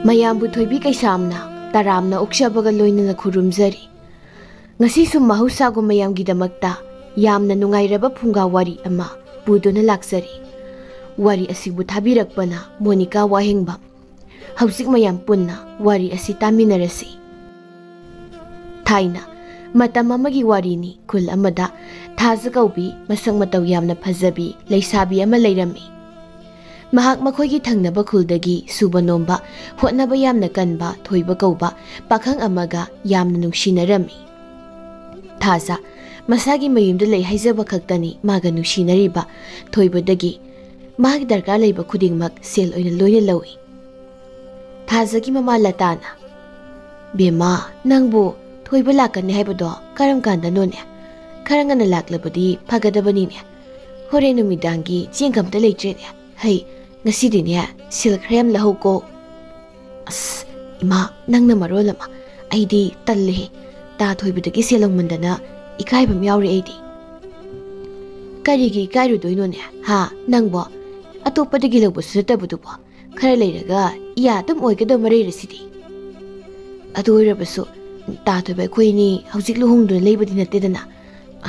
ꯃꯌꯥꯝꯕꯨ ꯊꯣꯏꯕꯤ ꯀꯩꯁꯥꯝꯅ ꯇꯔꯥꯝꯅ ꯑꯣꯛꯆꯕꯒ ꯂꯣꯏꯅꯅ ꯈꯨꯔꯨꯝꯖꯔꯤ ꯉꯁꯤꯁꯨ ꯃꯍꯧꯁꯥꯒꯨꯝ ꯃꯌꯥꯝꯒꯤꯗꯃꯛꯇ ꯌꯥꯝꯅ ꯅꯨꯡꯉꯥꯏꯔꯕ ꯐꯨꯡꯒꯥ ꯋꯥꯔꯤ ꯑꯃ ꯄꯨꯗꯨꯅ ꯂꯥꯛꯆꯔꯤ ꯋꯥꯔꯤ ꯑꯁꯤꯕꯨ ꯊꯥꯕꯤꯔꯛꯄꯅ ꯃꯣꯅꯤꯀꯥ ꯋꯥꯍꯦꯡꯕꯝ ꯍꯧꯖꯤꯛ ꯃꯌꯥꯝ ꯄꯨꯟꯅ ꯋꯥꯔꯤ ꯑꯁꯤ ꯇꯥꯃꯤꯟꯅꯔꯁꯤ ꯊꯥꯏꯅ ꯃꯇꯝ ꯑꯃꯒꯤ ꯋꯥꯔꯤꯅꯤ ꯈꯨꯜ ꯑꯃꯗ ꯊꯥꯖ ꯀꯧꯕꯤ ꯃꯁꯛ ꯃꯇꯧ ꯌꯥꯝꯅ ꯐꯖꯕꯤ ꯂꯩꯁꯥꯕꯤ ꯑꯃ ꯂꯩꯔꯝꯃꯤ ꯃꯍꯥꯛ ꯃꯈꯣꯏꯒꯤ ꯊꯪꯅꯕ ꯈꯨꯜꯗꯒꯤ ꯁꯨꯕ ꯅꯣꯝꯕ ꯍꯣꯠꯅꯕ ꯌꯥꯝꯅ ꯀꯟꯕ ꯊꯣꯏꯕ ꯀꯧꯕ ꯄꯥꯈꯪ ꯑꯃꯒ ꯌꯥꯝꯅ ꯅꯨꯡꯁꯤꯅꯔꯝꯃꯤ ꯊꯥꯖ ꯃꯁꯥꯒꯤ ꯃꯌꯨꯝꯗ ꯂꯩ ꯍꯥꯏꯖꯕ ꯈꯛꯇꯅꯤ ꯃꯥꯒ ꯅꯨꯡꯁꯤꯅꯔꯤꯕ ꯊꯣꯏꯕꯗꯒꯤ ꯃꯥꯒꯤ ꯗꯔꯀꯥꯔ ꯂꯩꯕ ꯈꯨꯗꯤꯡꯃꯛ ꯁꯦꯜ ꯑꯣꯏꯅ ꯂꯣꯏꯅ ꯂꯧꯏ ꯊꯥꯖꯒꯤ ꯃꯃꯥ ꯂꯇꯥꯅ ꯕꯦꯝꯃ ꯅꯪꯕꯨ ꯊꯣꯏꯕ ꯂꯥꯛꯀꯅꯤ ꯍꯥꯏꯕꯗꯣ ꯀꯔꯝ ꯀꯥꯟꯗꯅꯣꯅꯦ ꯈꯔ ꯉꯟꯅ ꯂꯥꯛꯂꯕꯗꯤ ꯐꯒꯗꯕꯅꯤꯅꯦ ꯍꯣꯔꯦꯟ ꯅꯨꯃꯤꯗꯥꯡꯒꯤ ꯆꯦꯡꯒꯝꯇ ꯂꯩꯇ꯭ꯔꯦꯅꯦ ꯍꯩ ꯉꯁꯤꯗꯤꯅꯦ ꯁꯦꯜ ꯈꯔ ꯌꯥꯝ ꯂꯧꯍꯧꯀꯣ ꯑꯁ ꯏꯃꯥ ꯅꯪꯅ ꯃꯔꯣꯜ ꯑꯃ ꯑꯩꯗꯤ ꯇꯜꯂꯦ ꯇꯥ ꯊꯣꯏꯕꯗꯒꯤ ꯁꯦꯜ ꯂꯧꯃꯟꯗꯅ ꯏꯀꯥꯏꯕ ꯑꯃ ꯌꯥꯎꯔꯦ ꯑꯩꯗꯤ ꯀꯔꯤꯒꯤ ꯏꯀꯥꯏꯔꯨꯗꯣꯏꯅꯣꯅꯦ ꯍꯥ ꯅꯪꯕꯣ ꯑꯇꯣꯞꯄꯗꯒꯤ ꯂꯧꯕꯁꯨ ꯅꯠꯇꯕꯗꯨꯕꯣ ꯈꯔ ꯂꯩꯔꯒ ꯏꯌꯥ ꯑꯗꯨꯝ ꯑꯣꯏꯒꯗꯕ ꯃꯔꯩꯔꯁꯤꯗꯤ ꯑꯗꯨ ꯑꯣꯏꯔꯕꯁꯨ ꯇꯥ ꯊꯣꯏꯕ ꯑꯩꯈꯣꯏꯅꯤ ꯍꯧꯖꯤꯛ ꯂꯨꯍꯣꯡꯗꯨꯅ ꯂꯩꯕꯗꯤ ꯅꯠꯇꯦꯗꯅ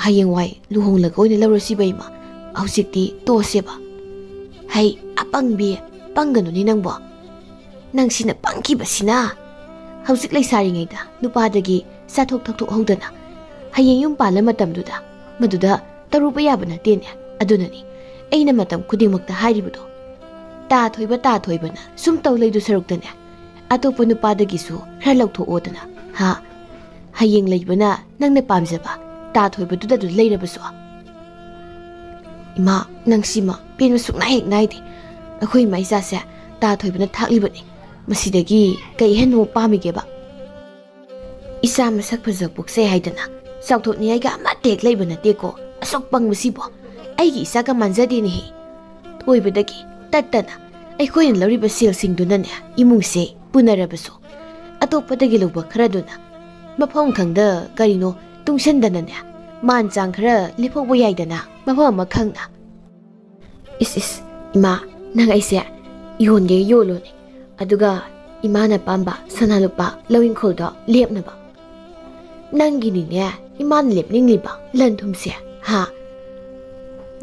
ꯍꯌꯦꯡꯋꯥꯏ ꯂꯨꯍꯣꯡꯂꯒ ꯑꯣꯏꯅ ꯂꯧꯔꯁꯤꯕ ꯏꯃꯥ ꯍꯧꯖꯤꯛꯇꯤ ꯇꯣꯛꯁꯦꯕ ꯍꯩ ꯑꯄꯪꯕꯤ ꯄꯪꯒꯅꯨꯅꯤ ꯅꯪꯕꯣ ꯅꯪꯁꯤꯅ ꯄꯪꯈꯤꯕꯁꯤꯅ ꯍꯧꯖꯤꯛ ꯂꯩꯁꯥꯔꯤꯉꯩꯗ ꯅꯨꯄꯥꯗꯒꯤ ꯆꯥꯊꯣꯛ ꯊꯛꯊꯣꯛꯍꯧꯗꯅ ꯍꯌꯦꯡ ꯌꯨꯝ ꯄꯥꯜꯂ ꯃꯇꯝꯗꯨꯗ ꯃꯗꯨꯗ ꯇꯔꯨꯕ ꯌꯥꯕ ꯅꯠꯇꯦꯅꯦ ꯑꯗꯨꯅꯅꯤ ꯑꯩꯅ ꯃꯇꯝ ꯈꯨꯗꯤꯡꯃꯛꯇ ꯍꯥꯏꯔꯤꯕꯗꯣ ꯇꯥ ꯊꯣꯏꯕꯅ ꯁꯨꯝ ꯇꯧ ꯂꯩꯗꯨ ꯁꯔꯨꯛꯇꯅꯦ ꯑꯇꯣꯞꯄ ꯅꯨꯄꯥꯗꯒꯤꯁꯨ ꯈꯔ ꯂꯧꯊꯣꯛꯑꯣꯗꯅ ꯍꯥ ꯍꯌꯦꯡ ꯂꯩꯕꯅ ꯅꯪꯅ ꯄꯥꯝꯖꯕ ꯇꯥ ꯊꯣꯏꯕꯗꯨꯗ ꯑꯗꯨ ꯂꯩꯔꯕꯁꯨ ꯏꯃꯥ ꯅꯪꯁꯤꯃ ꯄꯦꯟꯕ ꯁꯨꯛꯅꯥ ꯍꯦꯛ ꯅꯥꯏꯗꯦ ꯑꯩꯈꯣꯏ ꯏꯃꯥ ꯏꯆꯥꯁꯦ ꯇꯥ ꯊꯣꯏꯕꯅ ꯊꯥꯛꯂꯤꯕꯅꯤ ꯃꯁꯤꯗꯒꯤ ꯀꯩ ꯍꯦꯟꯅ ꯄꯥꯝꯃꯤꯒꯦꯕ ꯏꯆꯥ ꯃꯁꯛ ꯐꯖꯕ ꯄꯣꯛꯆꯩ ꯍꯥꯏꯗꯅ ꯆꯥꯎꯊꯣꯛꯅꯤꯡꯉꯥꯏꯒ ꯑꯃꯠꯇ ꯍꯦꯛ ꯂꯩꯕ ꯅꯠꯇꯦꯀꯣ ꯑꯁꯨꯛ ꯄꯪꯕꯁꯤꯕꯣ ꯑꯩꯒꯤ ꯏꯆꯥꯒ ꯃꯥꯟꯖꯗꯦꯅꯦꯍꯦ ꯊꯣꯏꯕꯗꯒꯤ ꯇꯠꯇꯅ ꯑꯩꯈꯣꯏꯅ ꯂꯧꯔꯤꯕ ꯁꯦꯜꯁꯤꯡꯗꯨꯅꯅꯦ ꯏꯃꯨꯡꯁꯦ ꯄꯨꯅꯔꯕꯁꯨ ꯑꯇꯣꯞꯄꯗꯒꯤ ꯂꯧꯕ ꯈꯔꯗꯨꯅ ꯃꯐꯝ ꯈꯪꯗ ꯀꯔꯤꯅꯣ ꯇꯨꯡꯁꯟꯗꯅꯅꯦ मान चांग खरा लेफोब याइदना मफम अमा खंगना इस इमा नंग ऐसे योनगे योलोने अदुगा इमाना पांबा सनालुपा लविंखोलदो लेपनबा नंगिनिने इमान लेपनिंगलिबा लनथुमसे हा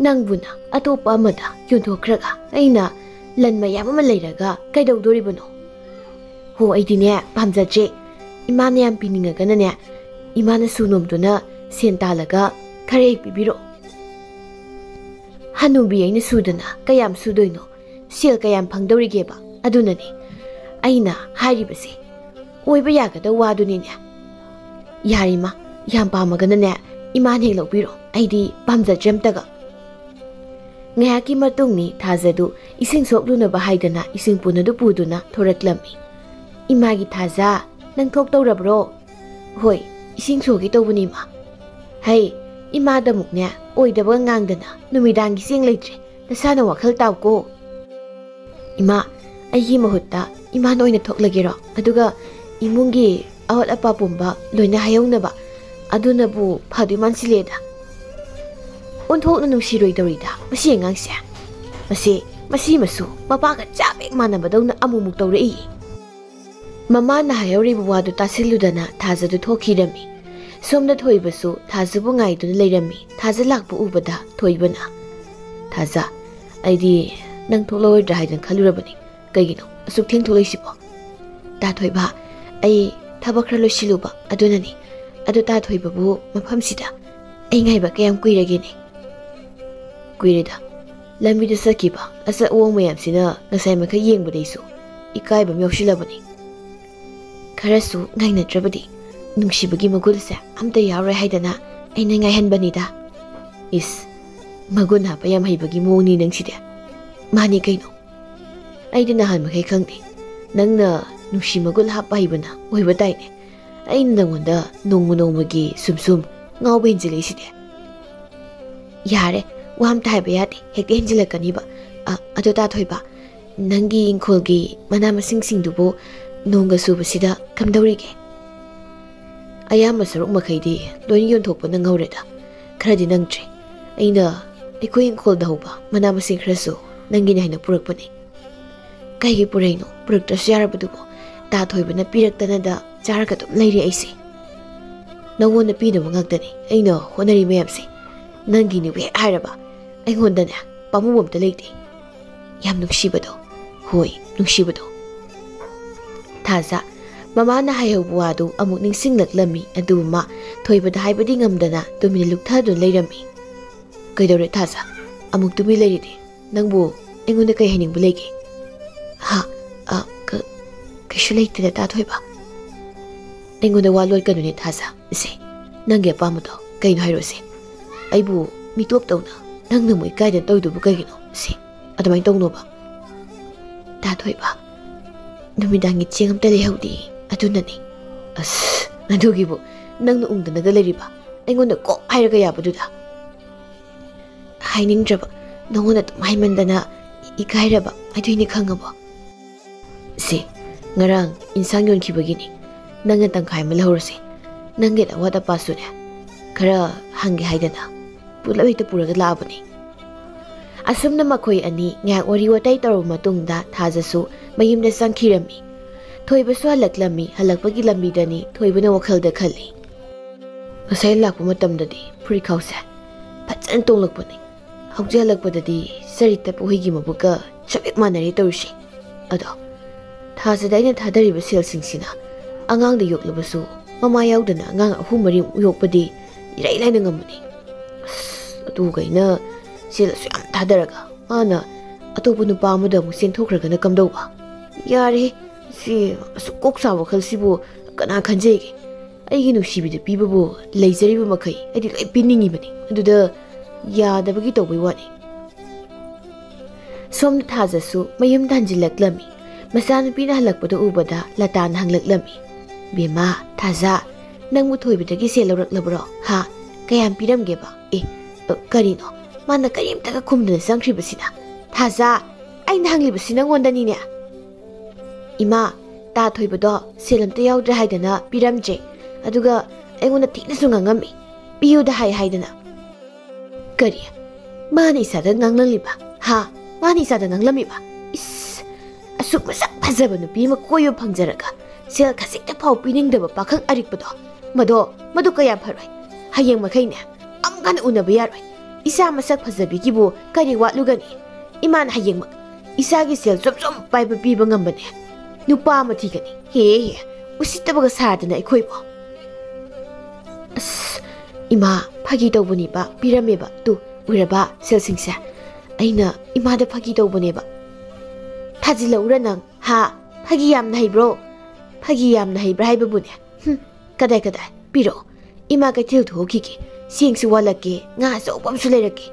नंगबुना अतोपा अमदा योनथोखरगा अइना लन मयाम अमा लेरगा कैदौदोरिबनो हो अइदिने पामजाजे इमाना याम पिनिंगगनने इमाना सुनोमदुना सेंतालगा खरे पिबिरो हनुबी अइना सुदना कयाम सुदोइनो सेल कयाम फंगदौरिगेबा अदुनने अइना हारिबसे ओइबा यागदा वादुनिने यारिमा याम पामगनने इमान हे लौबिरो अइदी पामजाजेमतगा ngayaki matungni thajadu ising soklunaba haidana ising punadu puduna thoraklami imagi thaja nang thok tawrabro hoi ising sogi tawbuni ma hai ima da mukne oidaba ngangdana numidangi sing leitre nasana wakhal tawko ima ayi mahutta ima noina thoklagero aduga imungi awat apa pumba loina hayawnaba adunabu phaduman sileda उन्थोकना नुसिरोइ तौरिदा मसी अंगांगसे मसी मसु मपागा चाबेक मानबदौना अमुमुक तौरई ममाना हायौरिबु वादु तासिलुदना थाजदु थोखिरमी सोमना थोइबसु थाजबु ngaइदुना Laramie थाजा लाकपु उबदा थोइबना थाजा आइदि नंग थोलोइद्रा हाइदन खलुरबनी कइगिनो असुक थेंग थोलैसिबो ता थोइबा आई थबखरा लोसिलुबा अदुननी अदु ता थोइबबु मफमसिदा आई ngaइबा कयाम कुइरगेने कुइरेदा लंबी द सकीबा असा ओंग मयाम सिना ngasai मखै येंगबदैसु इकाइबा म्यौसिलबनी खरसु ngaइनत्रबदी नुंगसिबगी मगुलसे अमता यावरे हाइदना अइना ngaइहनबनीदा इस मगुन हापा याम हैबगी मोनी नंगसिदे मानी कैनो अइदना हान मखै खंगदे नंगना नुंगसि मगुल हापा हैबना ओइबा ताइने अइना नंगोंदा नोंगमु नोंगमगी सुमसुम ngaube hinjilैसिदे यारे वाम ताइबा यादे हेक्ते हिंजिलकनीबा अदो ता थोइबा नंगी इंखोलगी मना मसिंग सिंगदुबो नोंगा सुबसिदा कमदौरिगे अयाम सरुक मखैदि लोइन योनथोकपा नंगौरेदा खरदि नंगत्रे अइना एखोइ इंखोल दहौबा मना मसिंग खरसु नंगिनि हाइना पुरकपने काइगे पुरैनो पुरकत्रसु यारबदुबो ꯇꯥ ꯊꯣꯏꯕꯅ ꯄꯤꯔꯛꯇꯅꯗ ꯆꯥꯔꯒ ꯑꯗꯨꯝ ꯂꯩꯔꯦ ꯑꯩꯁꯦ ꯅꯪꯉꯣꯟꯗ ꯄꯤꯅꯕ ꯉꯥꯛꯇꯅꯤ ꯑꯩꯅ ꯍꯣꯠꯅꯔꯤ ꯃꯌꯥꯝꯁꯦ ꯅꯪꯒꯤꯅꯦꯕꯨ ꯍꯦꯛ ꯍꯥꯏꯔꯕ ꯑꯩꯉꯣꯟꯗꯅꯦ ꯄꯥꯝꯃꯨꯕ ꯑꯝꯇ ꯂꯩꯇꯦ ꯌꯥꯝ ꯅꯨꯡꯁꯤꯕꯗꯣ ꯍꯣꯏ ꯅꯨꯡꯁꯤꯕꯗꯣ ꯊꯥꯖ ꯃꯃꯥꯅ ꯍꯥꯏꯍꯧꯕ ꯋꯥꯗꯨ ꯑꯃꯨꯛ ꯅꯤꯡꯁꯤꯡꯂꯛꯂꯝꯃꯤ ꯑꯗꯨꯕꯨ ꯃꯥ ꯊꯣꯏꯕꯗ ꯍꯥꯏꯕꯗꯤ ꯉꯝꯗꯅ ꯇꯨꯃꯤꯟꯅ ꯂꯨꯞꯊꯗꯨꯅ ꯂꯩꯔꯝꯃꯤ ꯀꯩꯗꯧꯔꯦ ꯊꯥꯖ ꯑꯃꯨꯛ ꯇꯨꯃꯤꯟ ꯂꯩꯔꯤꯗꯤ ꯅꯪꯕꯨ ꯑꯩꯉꯣꯟꯗ ꯀꯩ ꯍꯥꯏꯅꯤꯡꯕ ꯂꯩꯒꯦ ꯍꯥ ꯀꯩꯁꯨ ꯂꯩꯇꯦꯗ ꯇꯥ ꯊꯣꯏꯕ ꯑꯩꯉꯣꯟꯗ ꯋꯥ ꯂꯣꯠꯀꯅꯨꯅꯦ ꯊꯥꯖ ꯏꯁꯦ ꯅꯪꯒꯤ ꯑꯄꯥꯝꯕꯗꯣ ꯀꯩꯅꯣ ꯍꯥꯏꯔꯣꯁꯦ ꯑꯩꯕꯨ ꯃꯤꯇꯣꯞ ꯇꯧꯅ ꯅꯪꯅ ꯑꯃꯨꯛ ꯏꯀꯥꯏꯗꯅ ꯇꯧꯗꯨꯕꯨ ꯀꯩꯒꯤꯅꯣ ꯁꯤ ꯑꯗꯨꯃꯥꯏꯅ ꯇꯧꯅꯣꯕ ꯇꯥ ꯊꯣꯏꯕ ꯅꯨꯃꯤꯗꯥꯡꯒꯤ ꯆꯦꯡ ꯑꯝꯇ ꯂꯩꯍꯧꯗꯦ ꯑꯗꯨꯅꯅꯤ ꯑꯁ ꯑꯗꯨꯒꯤꯕꯨ ꯅꯪꯅ ꯎꯪꯗꯅꯒ ꯂꯩꯔꯤꯕ ꯑꯩꯉꯣꯟꯗ ꯀꯣꯛ ꯍꯥꯏꯔꯒ ꯌꯥꯕꯗꯨꯗ ꯍꯥꯏꯅꯤꯡꯗ꯭ꯔꯕ ꯅꯉꯣꯟꯗ ꯑꯗꯨꯝ ꯍꯥꯏꯃꯟꯗꯅ ꯏꯀꯥꯏꯔꯕ ꯑꯗꯨꯏꯅꯤ ꯈꯪꯉꯕꯣ ꯁꯤ ꯉꯔꯥꯡ ꯏꯟꯁꯥꯡ ꯌꯣꯟꯈꯤꯕꯒꯤꯅꯤ ꯅꯪꯅ ꯇꯪꯈꯥꯏ ꯑꯃ ꯂꯧꯍꯧꯔꯁꯤ ꯅꯪꯒꯤ ꯑꯋꯥꯠ ꯑꯄꯥꯁꯨꯅꯦ ꯈꯔ ꯍꯪꯒꯦ ꯍꯥꯏꯗꯅ ꯄꯨꯂꯞ ꯍꯦꯛꯇ ꯄꯨꯔꯒ ꯂꯥꯛꯑꯕꯅꯤ ꯑꯁꯨꯝꯅ ꯃꯈꯣꯏ ꯑꯅꯤ ꯉꯥꯏꯍꯥꯛ ꯋꯥꯔꯤ ꯋꯥꯇꯥꯏ ꯇꯧꯔꯕ ꯃꯇꯨꯡꯗ ꯊꯥꯖꯁꯨ ꯃꯌꯨꯝꯗ ꯆꯪꯈꯤꯔꯝꯃꯤ ꯊꯣꯏꯕꯁꯨ ꯍꯜꯂꯛꯂꯝꯃꯤ ꯍꯜꯂꯛꯄꯒꯤ ꯂꯝꯕꯤꯗꯅꯤ ꯊꯣꯏꯕꯅ ꯋꯥꯈꯜꯗ ꯈꯜꯂꯤ ꯉꯁꯥꯏ ꯂꯥꯛꯄ ꯃꯇꯝꯗꯗꯤ ꯐꯨꯔꯤꯈꯥꯎꯁꯦ ꯐꯖꯅ ꯇꯣꯡꯂꯛꯄꯅꯤ ꯍꯧꯖꯤꯛ ꯍꯜꯂꯛꯄꯗꯗꯤ ꯆꯔꯤꯠ ꯇꯞꯄ ꯍꯨꯏꯒꯤ ꯃꯕꯨꯛꯀ ꯆꯞ ꯍꯦꯛ ꯃꯥꯟꯅꯔꯦ ꯇꯧꯔꯤꯁꯤ ꯑꯗꯣ ꯊꯥꯖꯗ ꯑꯩꯅ ꯊꯥꯗꯔꯤꯕ ꯁꯦꯜꯁꯤꯡꯁꯤꯅ ꯑꯉꯥꯡꯗ ꯌꯣꯛꯂꯕꯁꯨ ꯃꯃꯥ ꯌꯥꯎꯗꯅ ꯑꯉꯥꯡ 3-4 ꯌꯣꯛꯄꯗꯤ ꯏꯔꯥꯏ ꯂꯥꯏꯅ ꯉꯝꯕꯅꯤ ꯑꯁ ꯑꯗꯨꯒ ꯑꯩꯅ ꯁꯦꯜ ꯑꯁꯨꯛ ꯌꯥꯝ ꯊꯥꯗꯔꯒ ꯃꯥꯅ ꯑꯇꯣꯞꯄ ꯅꯨꯄꯥ ꯑꯃꯗ ꯑꯃꯨꯛ ꯆꯦꯟꯊꯣꯛꯈ꯭ꯔꯒꯅ ꯀꯝꯗꯧꯕ ꯌꯥꯔꯦ ꯁꯤ ꯑꯁꯨꯛ ꯀꯣꯛ ꯁꯥꯕ ꯋꯥꯈꯜꯁꯤꯕꯨ ꯀꯅꯥ ꯈꯟꯖꯩꯒꯦ ꯑꯩꯒꯤ ꯅꯨꯡꯁꯤꯕꯤꯗ ꯄꯤꯕꯕꯨ ꯂꯩꯖꯔꯤꯕ ꯃꯈꯩ ꯑꯩꯗꯤ ꯂꯣꯏ ꯄꯤꯅꯤꯡꯉꯤꯕꯅꯤ ꯑꯗꯨꯗ ꯌꯥꯗꯕꯒꯤ ꯇꯧꯕꯩ ꯋꯥꯅꯤ ꯁꯣꯝꯗ ꯊꯥꯖꯁꯨ ꯃꯌꯨꯝꯗ ꯍꯟꯖꯤꯜꯂꯛꯂꯝꯃꯤ ꯃꯆꯥꯅꯨꯄꯤꯅ ꯍꯜꯂꯛꯄꯗ ꯎꯕꯗ ꯂꯇꯥꯅ ꯍꯪꯂꯛꯂꯝꯃꯤ ꯕꯦꯃꯥ ꯊꯥꯖ ꯅꯪꯕꯨ ꯊꯣꯏꯕꯗꯒꯤ ꯁꯦꯜ ꯂꯧꯔꯛꯂꯕ꯭ꯔꯣ ꯍꯥ ꯀꯌꯥꯝ ꯄꯤꯔꯝꯒꯦꯕ ꯀꯔꯤꯅꯣ ꯃꯥꯅ ꯀꯔꯤꯝꯇꯒ ꯈꯨꯝꯗꯅ ꯆꯪꯈ꯭ꯔꯤꯕꯁꯤꯅ ꯊꯥꯖ ꯑꯩꯅ ꯍꯪꯂꯤꯕꯁꯤ ꯅꯪꯉꯣꯟꯗꯅꯤꯅꯦ ꯏꯃꯥ ꯇꯥ ꯊꯣꯏꯕꯗꯣ ꯁꯦꯜ ꯑꯝꯇ ꯌꯥꯎꯗ꯭ꯔꯦ ꯍꯥꯏꯗꯅ ꯄꯤꯔꯝꯗ꯭ꯔꯦ ꯑꯗꯨꯒ ꯑꯩꯉꯣꯟꯗ ꯊꯤꯅꯁꯨ ꯉꯥꯡꯉꯝꯃꯤ ꯄꯤꯌꯨꯗ ꯍꯥꯏꯗꯅ ꯀꯔꯤ ꯃꯥꯅ ꯏꯁꯥꯗ ꯉꯥꯡꯂꯝꯂꯤꯕ ꯍꯥ ꯃꯥꯅ ꯏꯁꯥꯗ ꯉꯥꯡꯂꯝꯃꯤꯕ ꯏꯁ ꯑꯁꯨꯛ ꯃꯁꯛ ꯐꯖꯕ ꯅꯨꯄꯤ ꯑꯃ ꯀꯣꯏꯕ ꯐꯪꯖꯔꯒ ꯁꯦꯜ ꯈꯖꯤꯛꯇ ꯐꯥꯎ ꯄꯤꯅꯤꯡꯗꯕ ꯄꯥꯈꯪ ꯑꯔꯤꯛꯄꯗꯣ ꯃꯗꯨ ꯀꯌꯥ ꯐꯔꯣꯏ ꯍꯌꯦꯡ ꯃꯈꯩꯅꯦ ꯑꯃꯨꯛ ꯎꯅꯕ ꯌꯥꯔꯣꯏ ꯏꯆꯥ ꯃꯁꯛ ꯐꯖꯕꯤꯒꯤꯕꯨ ꯀꯔꯤ ꯋꯥꯠꯂꯨꯒꯅꯤ ꯏꯃꯥꯅ ꯍꯌꯦꯡꯃꯛ ꯏꯆꯥꯒꯤ ꯁꯦꯜ ꯆꯣꯞ ꯄꯥꯏꯕ ꯄꯤꯕ ꯉꯝꯕꯅꯦ ꯅꯨꯄꯥ ꯑꯃ ꯊꯤꯒꯅꯤ ꯍꯦ ꯎꯁꯤꯠꯇꯕꯒ ꯁꯥꯗꯅ ꯑꯩꯈꯣꯏꯕꯨ ꯑꯁ ꯏꯃꯥ ꯐꯥꯒꯤ ꯇꯧꯕꯅꯦꯕ ꯄꯤꯔꯝꯃꯦꯕ ꯇꯨ ꯎꯔꯕ ꯁꯦꯜꯁꯤꯡꯁꯦ ꯑꯩꯅ ꯏꯃꯥꯗ ꯐꯥꯒꯤ ꯇꯧꯕꯅꯦꯕ ꯊꯥꯖꯤꯜꯂꯛꯎꯔ ꯅꯪ ꯍꯥ ꯐꯥꯒꯤ ꯌꯥꯝꯅ ꯍꯩꯕ꯭ꯔꯣ ꯐꯥꯒꯤ ꯌꯥꯝꯅ ꯍꯩꯕ꯭ꯔꯥ ꯍꯥꯏꯕꯕꯨꯅꯦ ꯀꯗꯥꯏ ꯄꯤꯔꯛꯑꯣ ꯏꯃꯥ ꯀꯩꯊꯦꯜ ꯊꯣꯛꯈꯤꯒꯦ ꯆꯦꯡꯁꯨ ꯋꯥꯜꯂꯛꯀꯦ ꯉꯥ ꯑꯆꯧꯕ ꯑꯃꯁꯨ ꯂꯩꯔꯛꯀꯦ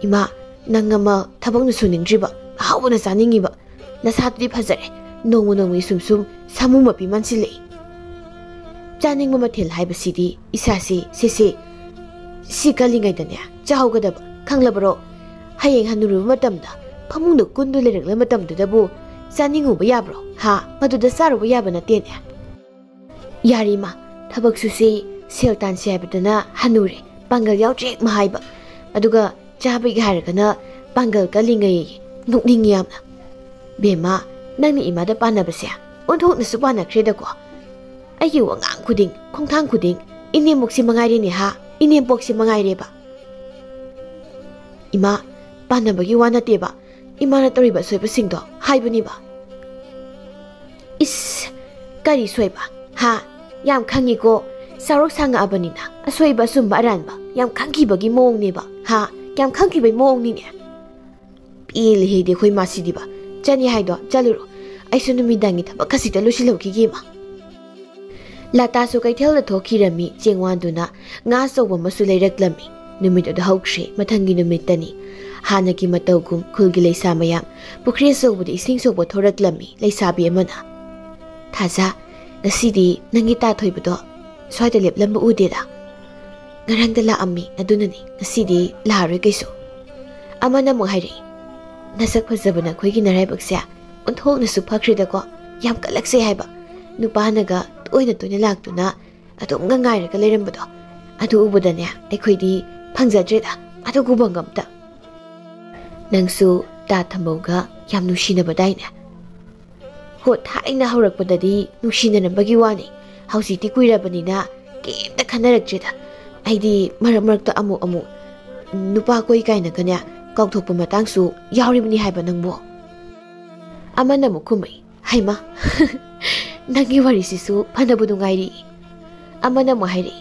ꯏꯃꯥ ꯅꯪ ꯑꯃ ꯊꯕꯛꯅ ꯁꯨꯅꯤꯡꯗ꯭ꯔꯤꯕ ꯑꯍꯥꯎꯕꯅ ꯆꯥꯅꯤꯡꯉꯤꯕ ꯅꯁꯥꯗꯨꯗꯤ ꯐꯖꯔꯦ ꯅꯣꯡꯃꯒꯤ ꯁꯨꯝ ꯁꯥꯃꯨ ꯃꯄꯤ ꯃꯥꯟꯁꯤꯜꯂꯛꯏ ꯆꯥꯅꯤꯡꯕ ꯃꯊꯦꯜ ꯍꯥꯏꯕꯁꯤꯗꯤ ꯏꯁꯥꯁꯤ ꯁꯤ ꯀꯜꯂꯤꯉꯩꯗꯅꯦ ꯆꯥꯍꯧꯒꯗꯕ ꯈꯪꯂꯕꯔꯣ ꯍꯌꯦꯡ ꯍꯟꯅꯨꯔꯕ ꯃꯇꯝꯗ ꯐꯃꯨꯡꯗ ꯀꯨꯟꯗꯨ ꯂꯩꯔꯛꯂ ꯃꯇꯝꯗꯨꯗꯕꯨ ꯆꯥꯅꯤꯡꯉꯨꯕ ꯌꯥꯕ꯭ꯔꯣ ꯍꯥ ꯃꯗꯨꯗ ꯆꯥꯔꯨꯕ ꯌꯥꯕ ꯅꯠꯇꯦꯅꯦ ꯌꯥꯔꯤ ꯏꯃꯥ ꯊꯕꯛꯁꯨꯁꯤ ꯁꯦꯜ ꯇꯥꯟꯁꯤ ꯍꯥꯏꯕꯗꯅ ꯍꯟꯅꯨꯔꯦ ꯄꯥꯡꯒꯜ ꯌꯥꯎꯗ꯭ꯔꯦ ꯍꯥꯏꯕ ꯑꯗꯨꯒ ꯆꯥꯕꯒꯤ ꯍꯥꯏꯔꯒꯅ ꯄꯥꯡꯒꯜ ꯀꯜꯂꯤꯉꯩ ꯅꯣꯛꯅꯤꯡꯉꯤ ꯌꯥꯝꯅ ꯕꯦꯝꯃ ꯅꯪꯅ ꯏꯃꯥꯗ ꯄꯥꯟꯅꯕꯁꯦ ꯑꯣꯟꯊꯣꯛꯅꯁꯨ ꯄꯥꯟꯅꯈ꯭ꯔꯦꯗꯀꯣ ꯑꯩꯒꯤ ꯋꯥꯉꯥꯡ ꯈꯨꯗꯤꯡ ꯈꯣꯡꯊꯥꯡ ꯈꯨꯗꯤꯡ ꯏꯅꯦꯝꯃꯨꯛꯁꯤ ꯃꯉꯥꯏꯔꯦꯅꯦ ꯍꯥ ꯏꯅꯦꯝꯄꯣꯛꯁꯤ ꯃꯉꯥꯏꯔꯦꯕ ꯏꯃꯥ ꯄꯥꯟꯅꯕꯒꯤ ꯋꯥ ꯅꯠꯇꯦꯕ ꯏꯃꯥꯅ ꯇꯧꯔꯤꯕ ꯑꯁꯣꯏꯕꯁꯤꯡꯗꯣ ꯍꯥꯏꯕꯅꯤꯕ ꯏꯁ ꯀꯔꯤ ꯁꯣꯏꯕ ꯍꯥ ꯌꯥꯝ ꯈꯪꯉꯤꯀꯣ ꯆꯥꯎꯔꯛ ꯁꯥꯡꯉꯛꯑꯕꯅꯤꯅ ꯑꯁꯣꯏꯕ ꯑꯁꯨꯝꯕ ꯑꯔꯥꯟꯕ ꯌꯥꯝ ꯈꯪꯈꯤꯕꯒꯤ ꯃꯑꯣꯡꯅꯦꯕ ꯍꯥ ꯌꯥꯝ ꯈꯪꯈꯤꯕꯒꯤ ꯃꯑꯣꯡꯅꯤꯅꯦ ꯄꯦꯜꯂꯦꯍꯦꯗꯤ ꯑꯩꯈꯣꯏ ꯃꯥꯁꯤꯗꯤꯕ ꯆꯅꯤ ꯍꯥꯏꯗꯣ ꯆꯠꯂꯨꯔꯣ ꯑꯩꯁꯨ ꯅꯨꯃꯤꯗꯥꯡꯒꯤ ꯊꯕꯛ ꯈꯖꯤꯛꯇ ꯂꯣꯏꯁꯤꯜꯍꯧꯈꯤꯒꯦ ꯏꯃꯥ ꯂꯇꯥꯁꯨ ꯀꯩꯊꯦꯜꯗ ꯊꯣꯛꯈꯤꯔꯝꯃꯤ ꯆꯦꯡꯋꯥꯟꯗꯨꯅ ꯉꯥ ꯑꯆꯧꯕ ꯑꯃꯁꯨ ꯂꯩꯔꯛꯂꯝꯃꯤ ꯅꯨꯃꯤꯠ ꯑꯗꯨ ꯍꯧꯈ꯭ꯔꯦ ꯃꯊꯪꯒꯤ ꯅꯨꯃꯤꯠꯇꯅꯤ ꯍꯥꯟꯅꯒꯤ ꯃꯇꯧꯒꯨꯝ ꯈꯨꯜꯒꯤ ꯂꯩꯁꯥ ꯃꯌꯥꯝ ꯄꯨꯈ꯭ꯔꯤ ꯑꯆꯧꯕꯗ ꯏꯁꯤꯡ ꯁꯣꯛꯄ ꯊꯣꯔꯛꯂꯝꯃꯤ ꯂꯩꯁꯥꯕꯤ ꯑꯃꯅ ꯊꯥꯖ ꯉꯁꯤꯗꯤ ꯅꯪꯒꯤ ꯇꯥ ꯊꯣꯏꯕꯗꯣ ꯁ꯭ꯋꯥꯏꯗ ꯂꯦꯞꯂꯝꯕ ꯎꯗꯦꯗ ꯉꯔꯥꯡꯗ ꯂꯥꯛꯑꯝꯃꯤ ꯑꯗꯨꯅꯅꯤ ꯉꯁꯤꯗꯤ ꯂꯥꯛꯑꯔꯣꯏ ꯀꯩꯁꯨ ꯑꯃꯅ ꯑꯃꯨꯛ ꯍꯥꯏꯔꯛꯏ ꯅꯁꯛ ꯐꯖꯕꯅ ꯑꯩꯈꯣꯏꯒꯤ ꯅꯔꯥꯏꯕꯛꯁꯦ ꯑꯣꯟꯊꯣꯛꯅꯁꯨ ꯐꯈ꯭ꯔꯦꯗꯀꯣ ꯌꯥꯝ ꯀꯜꯂꯛꯆꯩ ꯍꯥꯏꯕ ꯅꯨꯄꯥꯅꯒ ꯇꯣꯏꯅ ꯂꯥꯛꯇꯨꯅ ꯑꯗꯨꯝꯒ ꯉꯥꯏꯔꯒ ꯂꯩꯔꯝꯕꯗꯣ ꯑꯗꯨ ꯎꯕꯗꯅꯦ ꯑꯩꯈꯣꯏꯗꯤ ꯐꯪꯖꯗ꯭ꯔꯦꯗ ꯑꯗꯨꯒꯨꯝꯕ ꯑꯝꯇ ꯅꯪꯁꯨ ꯇꯥ ꯊꯝꯕꯧꯒ ꯌꯥꯝ ꯅꯨꯡꯁꯤꯅꯕꯗꯥꯏꯅꯦ Ho thꯥꯏꯅ ꯍꯧꯔꯛꯄꯗꯗꯤ ꯅꯨꯡꯁꯤꯅꯔꯝꯕꯒꯤ ꯋꯥꯅꯤ ꯍꯧꯖꯤꯛꯇꯤ ꯀꯨꯏꯔꯕꯅꯤꯅ ꯀꯩꯝꯇ ꯈꯟꯅꯔꯛꯇ꯭ꯔꯦꯗ ꯑꯩꯗꯤ ꯃꯔꯛ ꯃꯔꯛꯇ ꯑꯃꯨꯛ nupa koi kaina kanya kaukthokpa matangsu yauribni haiba nangbo amana mukhumai haima nangi wari sisu phanabu dungairi amana mo hairi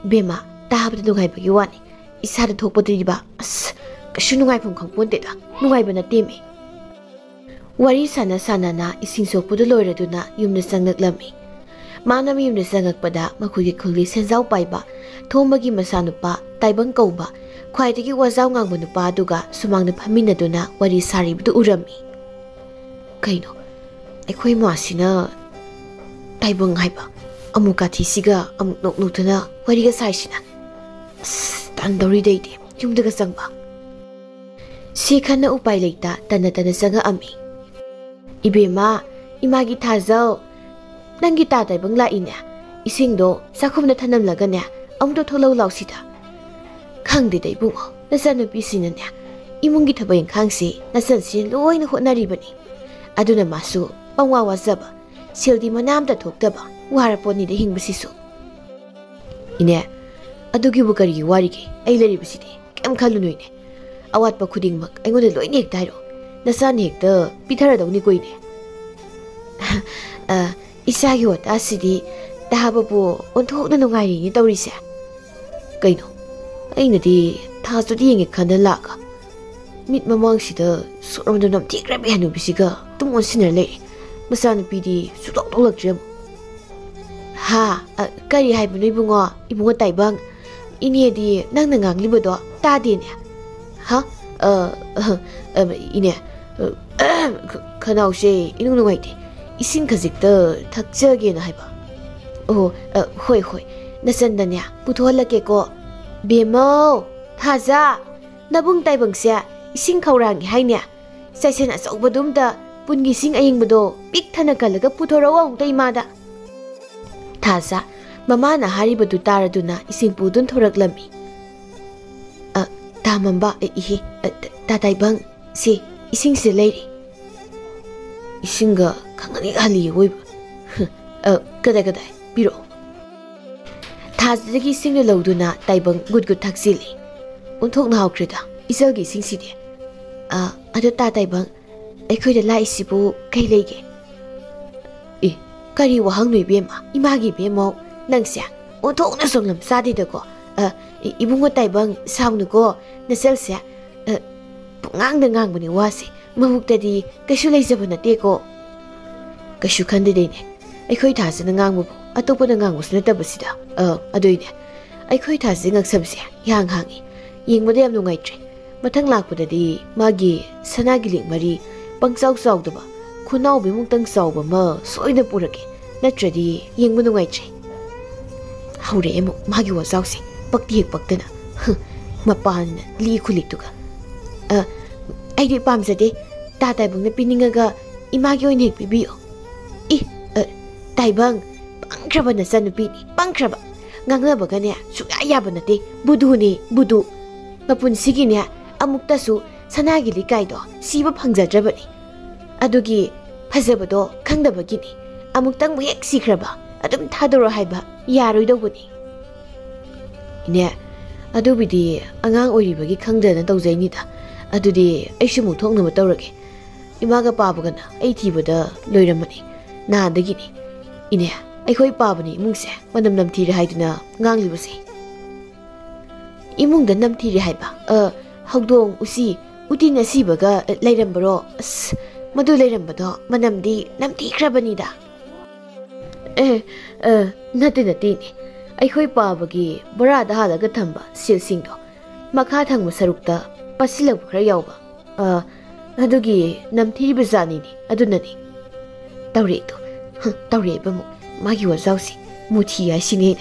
bema tabda dungaibagi wani isada thokpadriba as kashu nungai phum khangponte da nungai bana teme wari sana na ising sokpudu loiraduna yumna sangaklami mana mi yumna sangakpada makhugi khuli senjau paiba thomagi masanupa taibang kauba khwaidagi wazau ngangba nupa aduga sumangna phaminaduna wari saribdu urami kaino aikhoi masina taibang haiba amuka thisiga amuk noknutuna wariga saisina tandori deide yumdaga sangba sikhana upai leita tana sanga ami ibema imagi thazau nangi ta taibang la ina isingdo sakhumna thanamlaga ne amdo tholo lausida khangde dai bungo nasanu pisina ne imungi thabai khangsi nasansi loina hotnaribani aduna masu pangwa wazaba sildi manam ta thoktaba waraponi de hingbasisu ine adugi bukari warige ai laribasidi kem khalunoi awat pa khuding mak aingoda loine ek dairo nasani ekta pithara dawni koine isagi wat asidi dahababu onthokna nungairi ni tawrise kaino ainadi thasudi yenge khanda laka mit mamang sida soromdo nam tikra be hanu bisiga tumon sinar le masana pidi sutok tholak jam ha kari haibu noi bungo ibungo taibang ini di nang nangang libodo ta de ne ha ine khanau she inung nungai de ising khajikta thakjage na haiba oh hoi nasandanya putholake ko bemo thaja nabung taibang sia ising khaurangi haine saisen asobadumda pungi sing ayingbado pik thana kalaga puthораwa ungtai mada thaja mama na haribadu taraduna ising pudun thoraklami tamamba ihi tataibang si ising se leiri isinga khangani hali oi kada biro thazigi sing loduna taibang good thaksili unthok na hawkreda isalgi singside ado tataibang aikhoi da lai sibu kai leige kari wahang noi bema imagi bemo nangsia unthok na somlam sadi da ko ibungo taibang saunu ko naselsia ngang bani wase mabukta di kashu leijaba na te ko kashu khande de ne aikhoi thasina ngang bu atopa na ngang usna tabasida adoine aikhoi thasi ngak sabse yang hangi yengmada yam nungai tre mathang lakpada di magi sanagi ling mari pangsaw daba khunau bi mungtang sawba ma soina purake natradi yengma nungai tre haure emo magi wazawse pakti paktana mapan li khulituga aidi pamjade ta taibang na piningaga imagi oine pibiyo taibang pangkraba na sanupi ni pangkraba ngangnaba gane suya yaba nate budu mapunsigi ne amuktasu sanagi likaido siba phangjadrabani adugi phajabado khangdabagini amuktang hek sikraba adum thadoro haiba yaroidobani ine adubidi angang oiribagi khangdana tawjainida adudi aishu muthokna matawrage imaga pabagana ai thibada loiramani na dagini ine aikhoi pabani imungse manam namthiri haiduna nganglibase imungda namthiri haiba hawdong usi utina sibaga lairambaro madu lairambado manamdi namthikhrabani da nate ni aikhoi pabagi borada halaga thamba silsingdo makha thangma sarukta pasilak khra yawba adugi namthiri bazani ni adunani tawre bamu magi wazausi muthi ya sine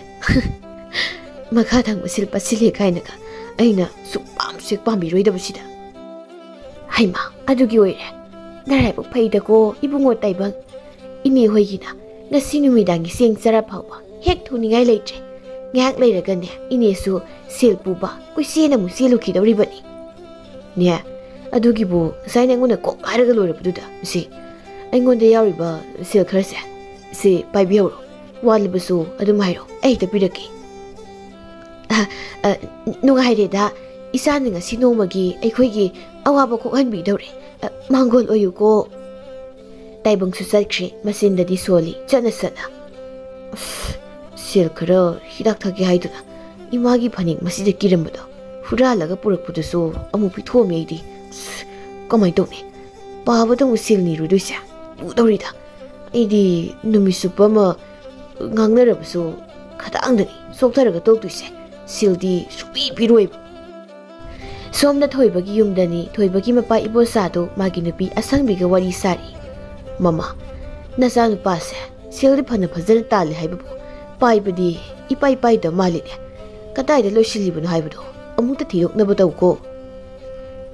makha thangma sil pasile kainaka aina supam sik pambiroi dabasida haima adugi oire narai bu phaida ko ibungo taibang ini hoigina ngasi numidangi seng chara phawba hek thuningai leitre ngak leiraga ne inesu sel puba kuisena mu selu khidoribani ne adugi bu saina nguna ko haraga loirabuda si ꯑꯩꯉꯣꯟꯗ ꯌꯥꯎꯔꯤꯕ ꯁꯦꯜ ꯈꯔꯁꯦ ꯁꯤ ꯄꯥꯏꯕꯤꯍꯧꯔꯣ ꯋꯥꯠꯂꯤꯕꯁꯨ ꯑꯗꯨꯝ ꯍꯥꯏꯔꯣ ꯑꯩ ꯍꯦꯛꯇ ꯄꯤꯔꯛꯀꯦ ꯅꯨꯡꯉꯥꯏꯔꯦꯗ ꯏꯆꯥꯅ ꯉꯁꯤ ꯅꯣꯡꯃꯒꯤ ꯑꯩꯈꯣꯏꯒꯤ ꯑꯋꯥꯕ ꯀꯣꯛꯍꯟꯕꯤꯗꯧꯔꯦ ꯃꯥꯡꯒꯣꯜ ꯑꯣꯏꯌꯨꯀꯣ ꯇꯥꯏꯕꯪꯁꯨ ꯆꯠꯈ꯭ꯔꯦ ꯃꯆꯤꯟꯗꯗꯤ ꯁꯣꯜꯂꯤ ꯆꯠꯅ ꯁꯦꯜ ꯈꯔ ꯍꯤꯗꯥꯛ ꯊꯛꯀꯦ ꯍꯥꯏꯗꯨꯅ ꯏꯃꯥꯒꯤ ꯐꯅꯦꯛ ꯃꯁꯤꯗ ꯀꯤꯔꯝꯕꯗꯣ ꯍꯨꯔꯥꯜꯂꯒ ꯄꯨꯔꯛꯄꯗꯨꯁꯨ ꯑꯃꯨꯛ ꯄꯤꯊꯣꯛꯑꯝꯃꯦ ꯑꯩꯗꯤ ꯀꯃꯥꯏꯅ ꯇꯧꯅꯤ ꯄꯥꯕꯗ ꯑꯃꯨꯛ ꯁꯦꯜ ꯅꯤꯔꯨꯗꯣꯏꯁꯦ ꯂꯨꯗꯧꯔꯤꯗ ꯑꯩꯗꯤ ꯅꯨꯃꯤꯠ ꯆꯨꯞꯄ ꯑꯃ ꯉꯥꯡꯅꯔꯕꯁꯨ ꯈꯇꯥꯡꯗꯅꯤ ꯁꯣꯛꯊꯔꯒ ꯇꯣꯛꯇꯣꯏꯁꯦ ꯁꯦꯜꯗꯤ ꯁꯨꯡꯄꯤ ꯄꯤꯔꯣꯏꯕ ꯁꯣꯝꯗ ꯊꯣꯏꯕꯒꯤ ꯌꯨꯝꯗꯅꯤ ꯊꯣꯏꯕꯒꯤ ꯃꯄꯥ ꯏꯕꯣꯆꯥꯗꯣ ꯃꯥꯒꯤ ꯅꯨꯄꯤ ꯑꯁꯪꯕꯤꯒ ꯋꯥꯔꯤ ꯁꯥꯔꯤ ꯃꯃꯥ ꯅꯆꯥꯅꯨꯄꯥꯁꯦ ꯁꯦꯜꯗꯤ ꯐꯅ ꯐꯖꯅ ꯇꯥꯜꯂꯦ ꯍꯥꯏꯕꯕꯨ ꯄꯥꯏꯕꯗꯤ ꯏꯄꯥꯏ ꯄꯥꯏꯗꯕ ꯃꯥꯜꯂꯤꯅꯦ ꯀꯗꯥꯏꯗ ꯂꯣꯏꯁꯤꯜꯂꯤꯕꯅꯣ ꯍꯥꯏꯕꯗꯣ ꯑꯃꯨꯛꯇ ꯊꯤꯗꯣꯛꯅꯕ ꯇꯧꯀꯣ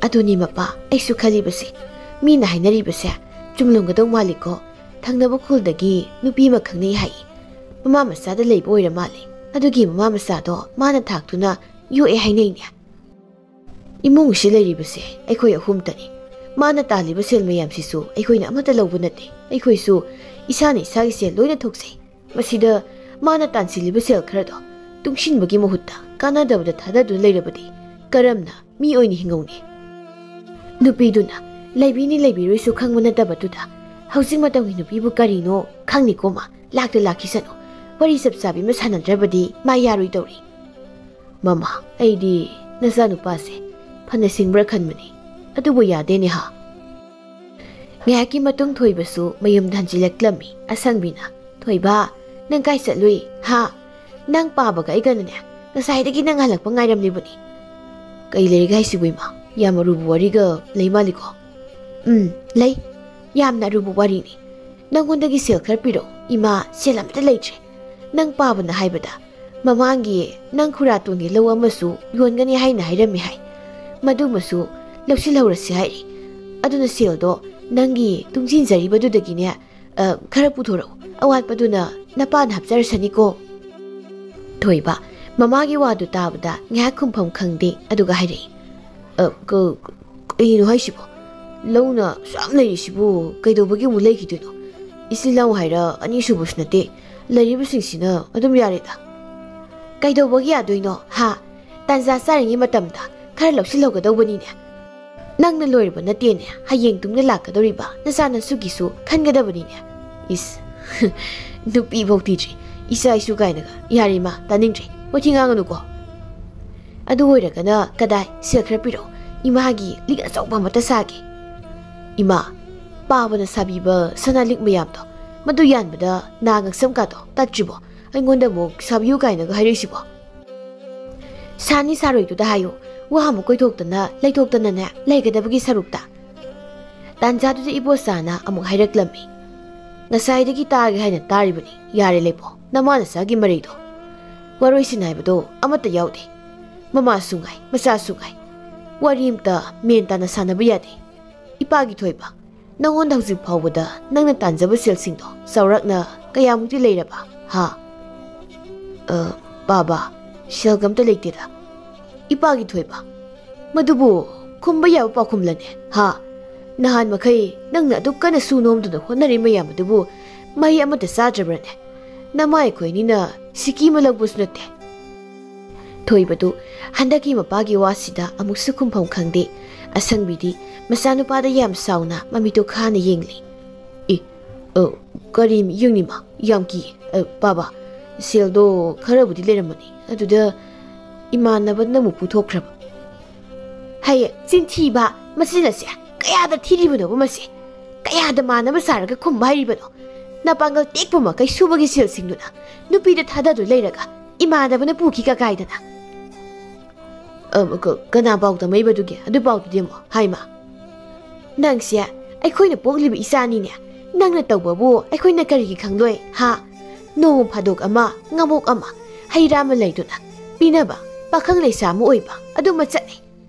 ꯑꯗꯨꯅꯤ ꯃꯄꯥ ꯑꯩꯁꯨ ꯈꯜꯂꯤꯕꯁꯦ ꯃꯤꯅ ꯍꯥꯏꯅꯔꯤꯕꯁꯦ ꯆꯨꯝꯂꯝꯒꯗꯧ ꯃꯥꯜꯂꯤꯀꯣ ꯊꯪꯅꯕ ꯈꯨꯜꯗꯒꯤ ꯅꯨꯄꯤ ꯑꯃ ꯈꯪꯅꯩ ꯍꯥꯏꯌꯦ ꯃꯃꯥ ꯃꯆꯥꯗ ꯂꯩꯕ ꯑꯣꯏꯔ ꯃꯥꯜꯂꯦ ꯑꯗꯨꯒꯤ ꯃꯃꯥ ꯃꯆꯥꯗꯣ ꯃꯥꯅ ꯊꯥꯛꯇꯨꯅ ꯌꯣꯛꯑꯦ ꯍꯥꯏꯅꯩꯅꯦ ꯏꯃꯨꯡꯁꯤ ꯂꯩꯔꯤꯕꯁꯦ ꯑꯩꯈꯣꯏ ꯑꯍꯨꯝꯇꯅꯤ ꯃꯥꯅ ꯇꯥꯜꯂꯤꯕ ꯁꯦꯜ ꯃꯌꯥꯝꯁꯤꯁꯨ ꯑꯩꯈꯣꯏꯅ ꯑꯃꯠꯇ ꯂꯧꯕ ꯅꯠꯇꯦ ꯑꯩꯈꯣꯏꯁꯨ ꯏꯁꯥꯅ ꯏꯁꯥꯒꯤ ꯁꯦꯜ ꯂꯣꯏꯅ ꯊꯣꯛꯆꯩ ꯃꯁꯤꯗ ꯃꯥꯅ ꯇꯥꯟꯁꯤꯜꯂꯤꯕ ꯁꯦꯜ ꯈꯔꯗꯣ ꯇꯨꯡꯁꯤꯟꯕꯒꯤ ꯃꯍꯨꯠꯇ ꯀꯥꯟꯅꯗꯕꯗ ꯊꯥꯗꯗꯨꯅ ꯂꯩꯔꯕꯗꯤ ꯀꯔꯝꯅ ꯃꯤ ꯑꯣꯏꯅ ꯍꯤꯡꯍꯧꯅꯤ ꯅꯨꯄꯤꯗꯨꯅ ꯂꯩꯕꯤꯅꯤ ꯂꯩꯕꯤꯔꯣꯏꯁꯨ ꯈꯪꯕ ꯅꯠꯇꯕꯗꯨꯗ ꯍꯧꯖꯤꯛ ꯃꯇꯝꯒꯤ ꯅꯨꯄꯤꯕꯨ ꯀꯔꯤꯅꯣ ꯈꯪꯅꯤꯀꯣ ꯃꯥ ꯂꯥꯛꯇ ꯂꯥꯛꯈꯤꯁꯅꯨ ꯋꯥꯔꯤ ꯆꯞ ꯆꯥꯕꯤ ꯑꯃ ꯁꯥꯟꯅꯗ꯭ꯔꯕꯗꯤ ꯃꯥ ꯌꯥꯔꯣꯏꯗꯧꯔꯤ ꯃꯃꯥ ꯑꯩꯗꯤ ꯅꯆꯥꯅꯨꯄꯥꯁꯦ ꯐꯅ ꯁꯤꯡꯕ꯭ꯔꯥ ꯈꯟꯕꯅꯤ ꯑꯗꯨꯕꯨ ꯌꯥꯗꯦꯅꯦ ꯍꯥ ꯉꯥꯏꯍꯥꯛꯀꯤ ꯃꯇꯨꯡ ꯊꯣꯏꯕꯁꯨ ꯃꯌꯨꯝꯗ ꯍꯟꯖꯤꯜꯂꯛꯂꯝꯃꯤ ꯑꯁꯪꯕꯤꯅ ꯊꯣꯏꯕ ꯅꯪ ꯀꯥꯏ ꯆꯠꯂꯨꯏ ꯍꯥ ꯅꯪ ꯄꯥꯕꯒ ꯑꯩꯒꯅꯅꯦ ꯉꯁꯥꯏꯗꯒꯤ ꯅꯪ ꯍꯜꯂꯛꯄ ꯉꯥꯏꯔꯝꯂꯤꯕꯅꯤ ꯀꯩ ꯂꯩꯔꯤꯒꯦ ꯍꯥꯏꯁꯤꯕꯨ ꯏꯃꯥ ꯌꯥꯝ ꯑꯔꯨꯕ ꯋꯥꯔꯤꯒ ꯂꯩ ꯃꯥꯜꯂꯤꯀꯣ ꯂꯩ ꯌꯥꯝꯅ ꯑꯔꯨꯕ ꯋꯥꯔꯤꯅꯤ ꯅꯪꯉꯣꯟꯗꯒꯤ ꯁꯦꯜ ꯈꯔ ꯄꯤꯔꯛꯑꯣ ꯏꯃꯥ ꯁꯦꯜ ꯑꯃꯇ ꯂꯩꯇ꯭ꯔꯦ ꯅꯪ ꯄꯥꯕꯅ ꯍꯥꯏꯕꯗ ꯃꯃꯥꯡꯒꯤ ꯅꯪ ꯈꯨꯔꯥꯇꯣꯟꯒꯤ ꯂꯧ ꯑꯃꯁꯨ ꯌꯣꯟꯒꯅꯤ ꯍꯥꯏꯅ ꯍꯥꯏꯔꯝꯃꯤ ꯍꯥꯏ ꯃꯗꯨꯃꯁꯨ ꯂꯧꯁꯤꯜꯍꯧꯔꯁꯤ ꯍꯥꯏꯔꯤ ꯑꯗꯨꯅ ꯁꯦꯜꯗꯣ ꯅꯪꯒꯤ ꯇꯨꯡꯁꯤꯟꯖꯔꯤꯕꯗꯨꯗꯒꯤꯅꯦ ꯈꯔ ꯄꯨꯊꯣꯔꯛꯎ ꯑꯋꯥꯠꯄꯗꯨꯅ ꯅꯄꯥꯅ ꯍꯥꯞꯆꯔꯁꯅꯤꯀꯣ ꯊꯣꯏꯕ ꯃꯃꯥꯒꯤ ꯋꯥꯗꯨ ꯇꯥꯕꯗ ꯉꯥꯏꯍꯥꯛ ꯈꯨꯝꯐꯝ ꯈꯪꯗꯦ ꯑꯗꯨꯒ ꯍꯥꯏꯔꯛꯏ ꯀꯩꯅꯣ ꯍꯥꯏꯁꯤꯕꯣ ꯂꯧꯅ ꯁꯨꯌꯥꯝ ꯂꯩꯔꯤꯁꯤꯕꯨ ꯀꯩꯗꯧꯕꯒꯤ ꯑꯃꯨꯛ ꯂꯩꯈꯤꯗꯣꯏꯅꯣ ꯏꯆꯤꯜ ꯏꯅꯥꯎ ꯍꯥꯏꯔ ꯑꯅꯤꯁꯨꯕꯁꯨ ꯅꯠꯇꯦ ꯂꯩꯔꯤꯕꯁꯤꯡꯁꯤꯅ ꯑꯗꯨꯝ ꯌꯥꯔꯦꯗ ꯀꯩꯗꯧꯕꯒꯤ ꯌꯥꯗꯣꯏꯅꯣ ꯍꯥ ꯇꯥꯟꯖꯥ ꯆꯥꯔꯤꯉꯩ ꯃꯇꯝꯗ ꯈꯔ ꯂꯧꯁꯤꯜꯍꯧꯒꯗꯧꯕꯅꯤꯅꯦ ꯅꯪꯅ ꯂꯣꯏꯔꯕ ꯅꯠꯇꯦꯅꯦ ꯍꯌꯦꯡ ꯇꯨꯡꯗ ꯂꯥꯛꯀꯗꯧꯔꯤꯕ ꯅꯆꯥꯅꯁꯨꯒꯤꯁꯨ ꯈꯟꯒꯗꯕꯅꯤꯅꯦ ꯏꯁ ꯅꯨꯄꯤ ꯐꯥꯎ ꯊꯤꯗ꯭ꯔꯤ ꯏꯆꯥ ꯏꯁꯨ ꯀꯥꯏꯅꯒ ꯌꯥꯔꯦ ꯏꯃꯥ ꯇꯥꯅꯤꯡꯗ꯭ꯔꯦ ꯋꯥꯊꯤ ꯉꯥꯡꯒꯅꯨꯀꯣ ꯑꯗꯨ ꯑꯣꯏꯔꯒꯅ ꯀꯗꯥꯏ ꯁꯦꯜ ꯈꯔ ꯄꯤꯔꯛꯑꯣ ꯏꯃꯥꯒꯤ ꯂꯤꯛ ꯑꯆꯧꯕ ꯑꯃꯠꯇ ꯁꯥꯒꯦ ꯏꯃꯥ ꯄꯥꯕꯅ ꯁꯥꯕꯤꯕ ꯁꯅꯥ ꯂꯤꯛ ꯃꯌꯥꯝꯗꯣ ꯃꯗꯨ ꯌꯥꯟꯕꯗ ꯅꯥ ꯉꯛꯁꯝꯀꯥꯗꯣ ꯇꯠꯇ꯭ꯔꯤꯕꯣ ꯑꯩꯉꯣꯟꯗ ꯑꯃꯨꯛ ꯁꯥꯕꯤꯌꯨ ꯀꯥꯏꯅꯒ ꯍꯥꯏꯔꯛꯏꯁꯤꯕꯣ ꯁꯥꯅꯤ ꯁꯥꯔꯣꯏꯗꯨꯗ ꯍꯥꯏꯌꯨ ꯋꯥ ꯑꯃꯨꯛ ꯀꯣꯏꯊꯣꯛꯇꯅ ꯂꯩꯊꯣꯛꯇꯅꯅꯦ ꯂꯩꯒꯗꯕꯒꯤ ꯁꯔꯨꯛꯇ ꯇꯥꯟꯖꯥꯗꯨꯗ ꯏꯕꯣꯆꯥꯅ ꯑꯃꯨꯛ ꯍꯥꯏꯔꯛꯂꯝꯃꯤ ꯉꯁꯥꯏꯗꯒꯤ ꯇꯥꯒꯦ ꯍꯥꯏꯅ ꯇꯥꯔꯤꯕꯅꯤ ꯌꯥꯔꯦ ꯂꯩꯄꯣ ꯅꯃꯥ ꯅꯆꯥꯒꯤ ꯃꯔꯩꯗꯣ ꯋꯥꯔꯣꯏꯁꯤꯟ ꯍꯥꯏꯕꯗꯣ ꯑꯃꯠꯇ ꯌꯥꯎꯗꯦ ꯃꯃꯥꯁꯨ ꯉꯥꯏ ꯃꯆꯥꯁꯨ ꯉꯥꯏ ꯋꯥꯔꯤ ꯑꯃꯇ ꯃꯦꯟ ꯇꯥꯅ ꯁꯥꯟꯅꯕ ꯌꯥꯗꯦ ꯏꯄꯥꯒꯤ ꯊꯣꯏꯕ ꯅꯪꯉꯣꯟꯗ ꯍꯧꯖꯤꯛ ꯐꯥꯎꯕꯗ ꯅꯪꯅ ꯇꯥꯟꯖꯕ ꯁꯦꯜꯁꯤꯡꯗꯣ ꯆꯥꯎꯔꯥꯛꯅ ꯀꯌꯥꯃꯨꯛꯇꯤ ꯂꯩꯔꯕ ꯍꯥ ꯕꯥꯕꯥ ꯁꯦꯜꯒ ꯑꯝꯇ ꯂꯩꯇꯦꯗ ꯏꯄꯥꯒꯤ ꯊꯣꯏꯕ ꯃꯗꯨꯕꯨ ꯈꯨꯝꯕ ꯌꯥꯕ ꯄꯥꯎꯈꯨꯝꯂꯅꯦ ꯍꯥ ꯅꯍꯥꯟ ꯃꯈꯩ ꯅꯪꯅ ꯑꯗꯨꯛ ꯀꯟꯅ ꯁꯨ ꯅꯣꯝꯗꯨꯅ ꯍꯣꯠꯅꯔꯤ ꯃꯌꯥꯝ ꯑꯗꯨꯕꯨ ꯃꯍꯩ ꯑꯃꯠꯇ ꯆꯥꯗ꯭ꯔꯕ꯭ꯔꯅꯦ ꯅꯃꯥ ꯑꯩꯈꯣꯏꯅꯤꯅ ꯁꯤꯀꯤ ꯑꯃ ꯂꯧꯕꯁꯨ ꯅꯠꯇꯦ ꯊꯣꯏꯕꯗꯨ ꯍꯟꯗꯛꯀꯤ ꯃꯄꯥꯒꯤ ꯋꯥꯁꯤꯗ ꯑꯃꯨꯛꯁꯨ ꯈꯨꯝꯐꯝ ꯈꯪꯗꯦ ꯑꯁꯪꯕꯤꯗꯤ ꯃꯆꯥꯅꯨꯄꯥꯗ ꯌꯥꯝ ꯁꯥꯎꯅ ꯃꯃꯤꯠꯇꯣ ꯈꯥꯅ ꯌꯦꯡꯂꯤ ꯀꯔꯤ ꯌꯦꯡꯅꯤꯃ ꯌꯥꯝ ꯀꯤꯌꯦ ꯕꯥꯕꯥ ꯁꯦꯜꯗꯣ ꯈꯔꯕꯨꯗꯤ ꯂꯩꯔꯝꯕꯅꯤ ꯑꯗꯨꯗ ꯏꯃꯥꯟꯅꯕꯅ ꯑꯃꯨꯛ ꯄꯨꯊꯣꯛꯈ꯭ꯔꯕ ꯍꯌꯦ ꯆꯤꯟꯊꯤꯕ ꯃꯁꯤꯅꯁꯦ ꯀꯌꯥꯗ ꯊꯤꯔꯤꯕꯅꯣꯕ ꯃꯁꯤ ꯀꯌꯥꯗ ꯃꯥꯟꯅꯕ ꯁꯥꯔꯒ ꯈꯨꯝꯕ ꯍꯥꯏꯔꯤꯕꯅꯣ ꯅꯄꯥꯡꯒꯜ ꯇꯦꯛꯄ ꯃꯈꯩ ꯁꯨꯕꯒꯤ ꯁꯦꯜꯁꯤꯡꯗꯨꯅ ꯅꯨꯄꯤꯗ ꯊꯥꯗꯗꯨ ꯂꯩꯔꯒ ꯏꯃꯥꯟꯅꯕꯅ ꯄꯨꯈꯤ ꯀꯀꯥꯏꯗꯅ ꯀꯅꯥ ꯄꯥꯎ ꯇꯝꯃꯛꯏꯕꯗꯨꯒꯤ ꯑꯗꯨ ꯄꯥꯎꯗꯨꯗꯤ ꯑꯃꯨꯛ ꯍꯥꯏꯃ ꯅꯪꯁꯦ ꯑꯩꯈꯣꯏꯅ ꯄꯣꯛꯂꯤꯕ ꯏꯆꯥꯅꯤꯅꯦ ꯅꯪꯅ ꯇꯧꯕꯕꯨ ꯑꯩꯈꯣꯏꯅ ꯀꯔꯤꯒꯤ ꯈꯪꯂꯣꯏ ꯍꯥ ꯅꯣꯡ ꯐꯥꯗꯣꯛ ꯑꯃ ꯉꯃꯣꯛ ꯑꯃ ꯍꯩ ꯔꯥ ꯑꯃ ꯂꯩꯗꯨꯅ ꯄꯤꯅꯕ ꯄꯥꯈꯪ ꯂꯩꯁꯥ ꯑꯃ ꯑꯣꯏꯕ ꯑꯗꯨꯃ ꯆꯠꯅꯩ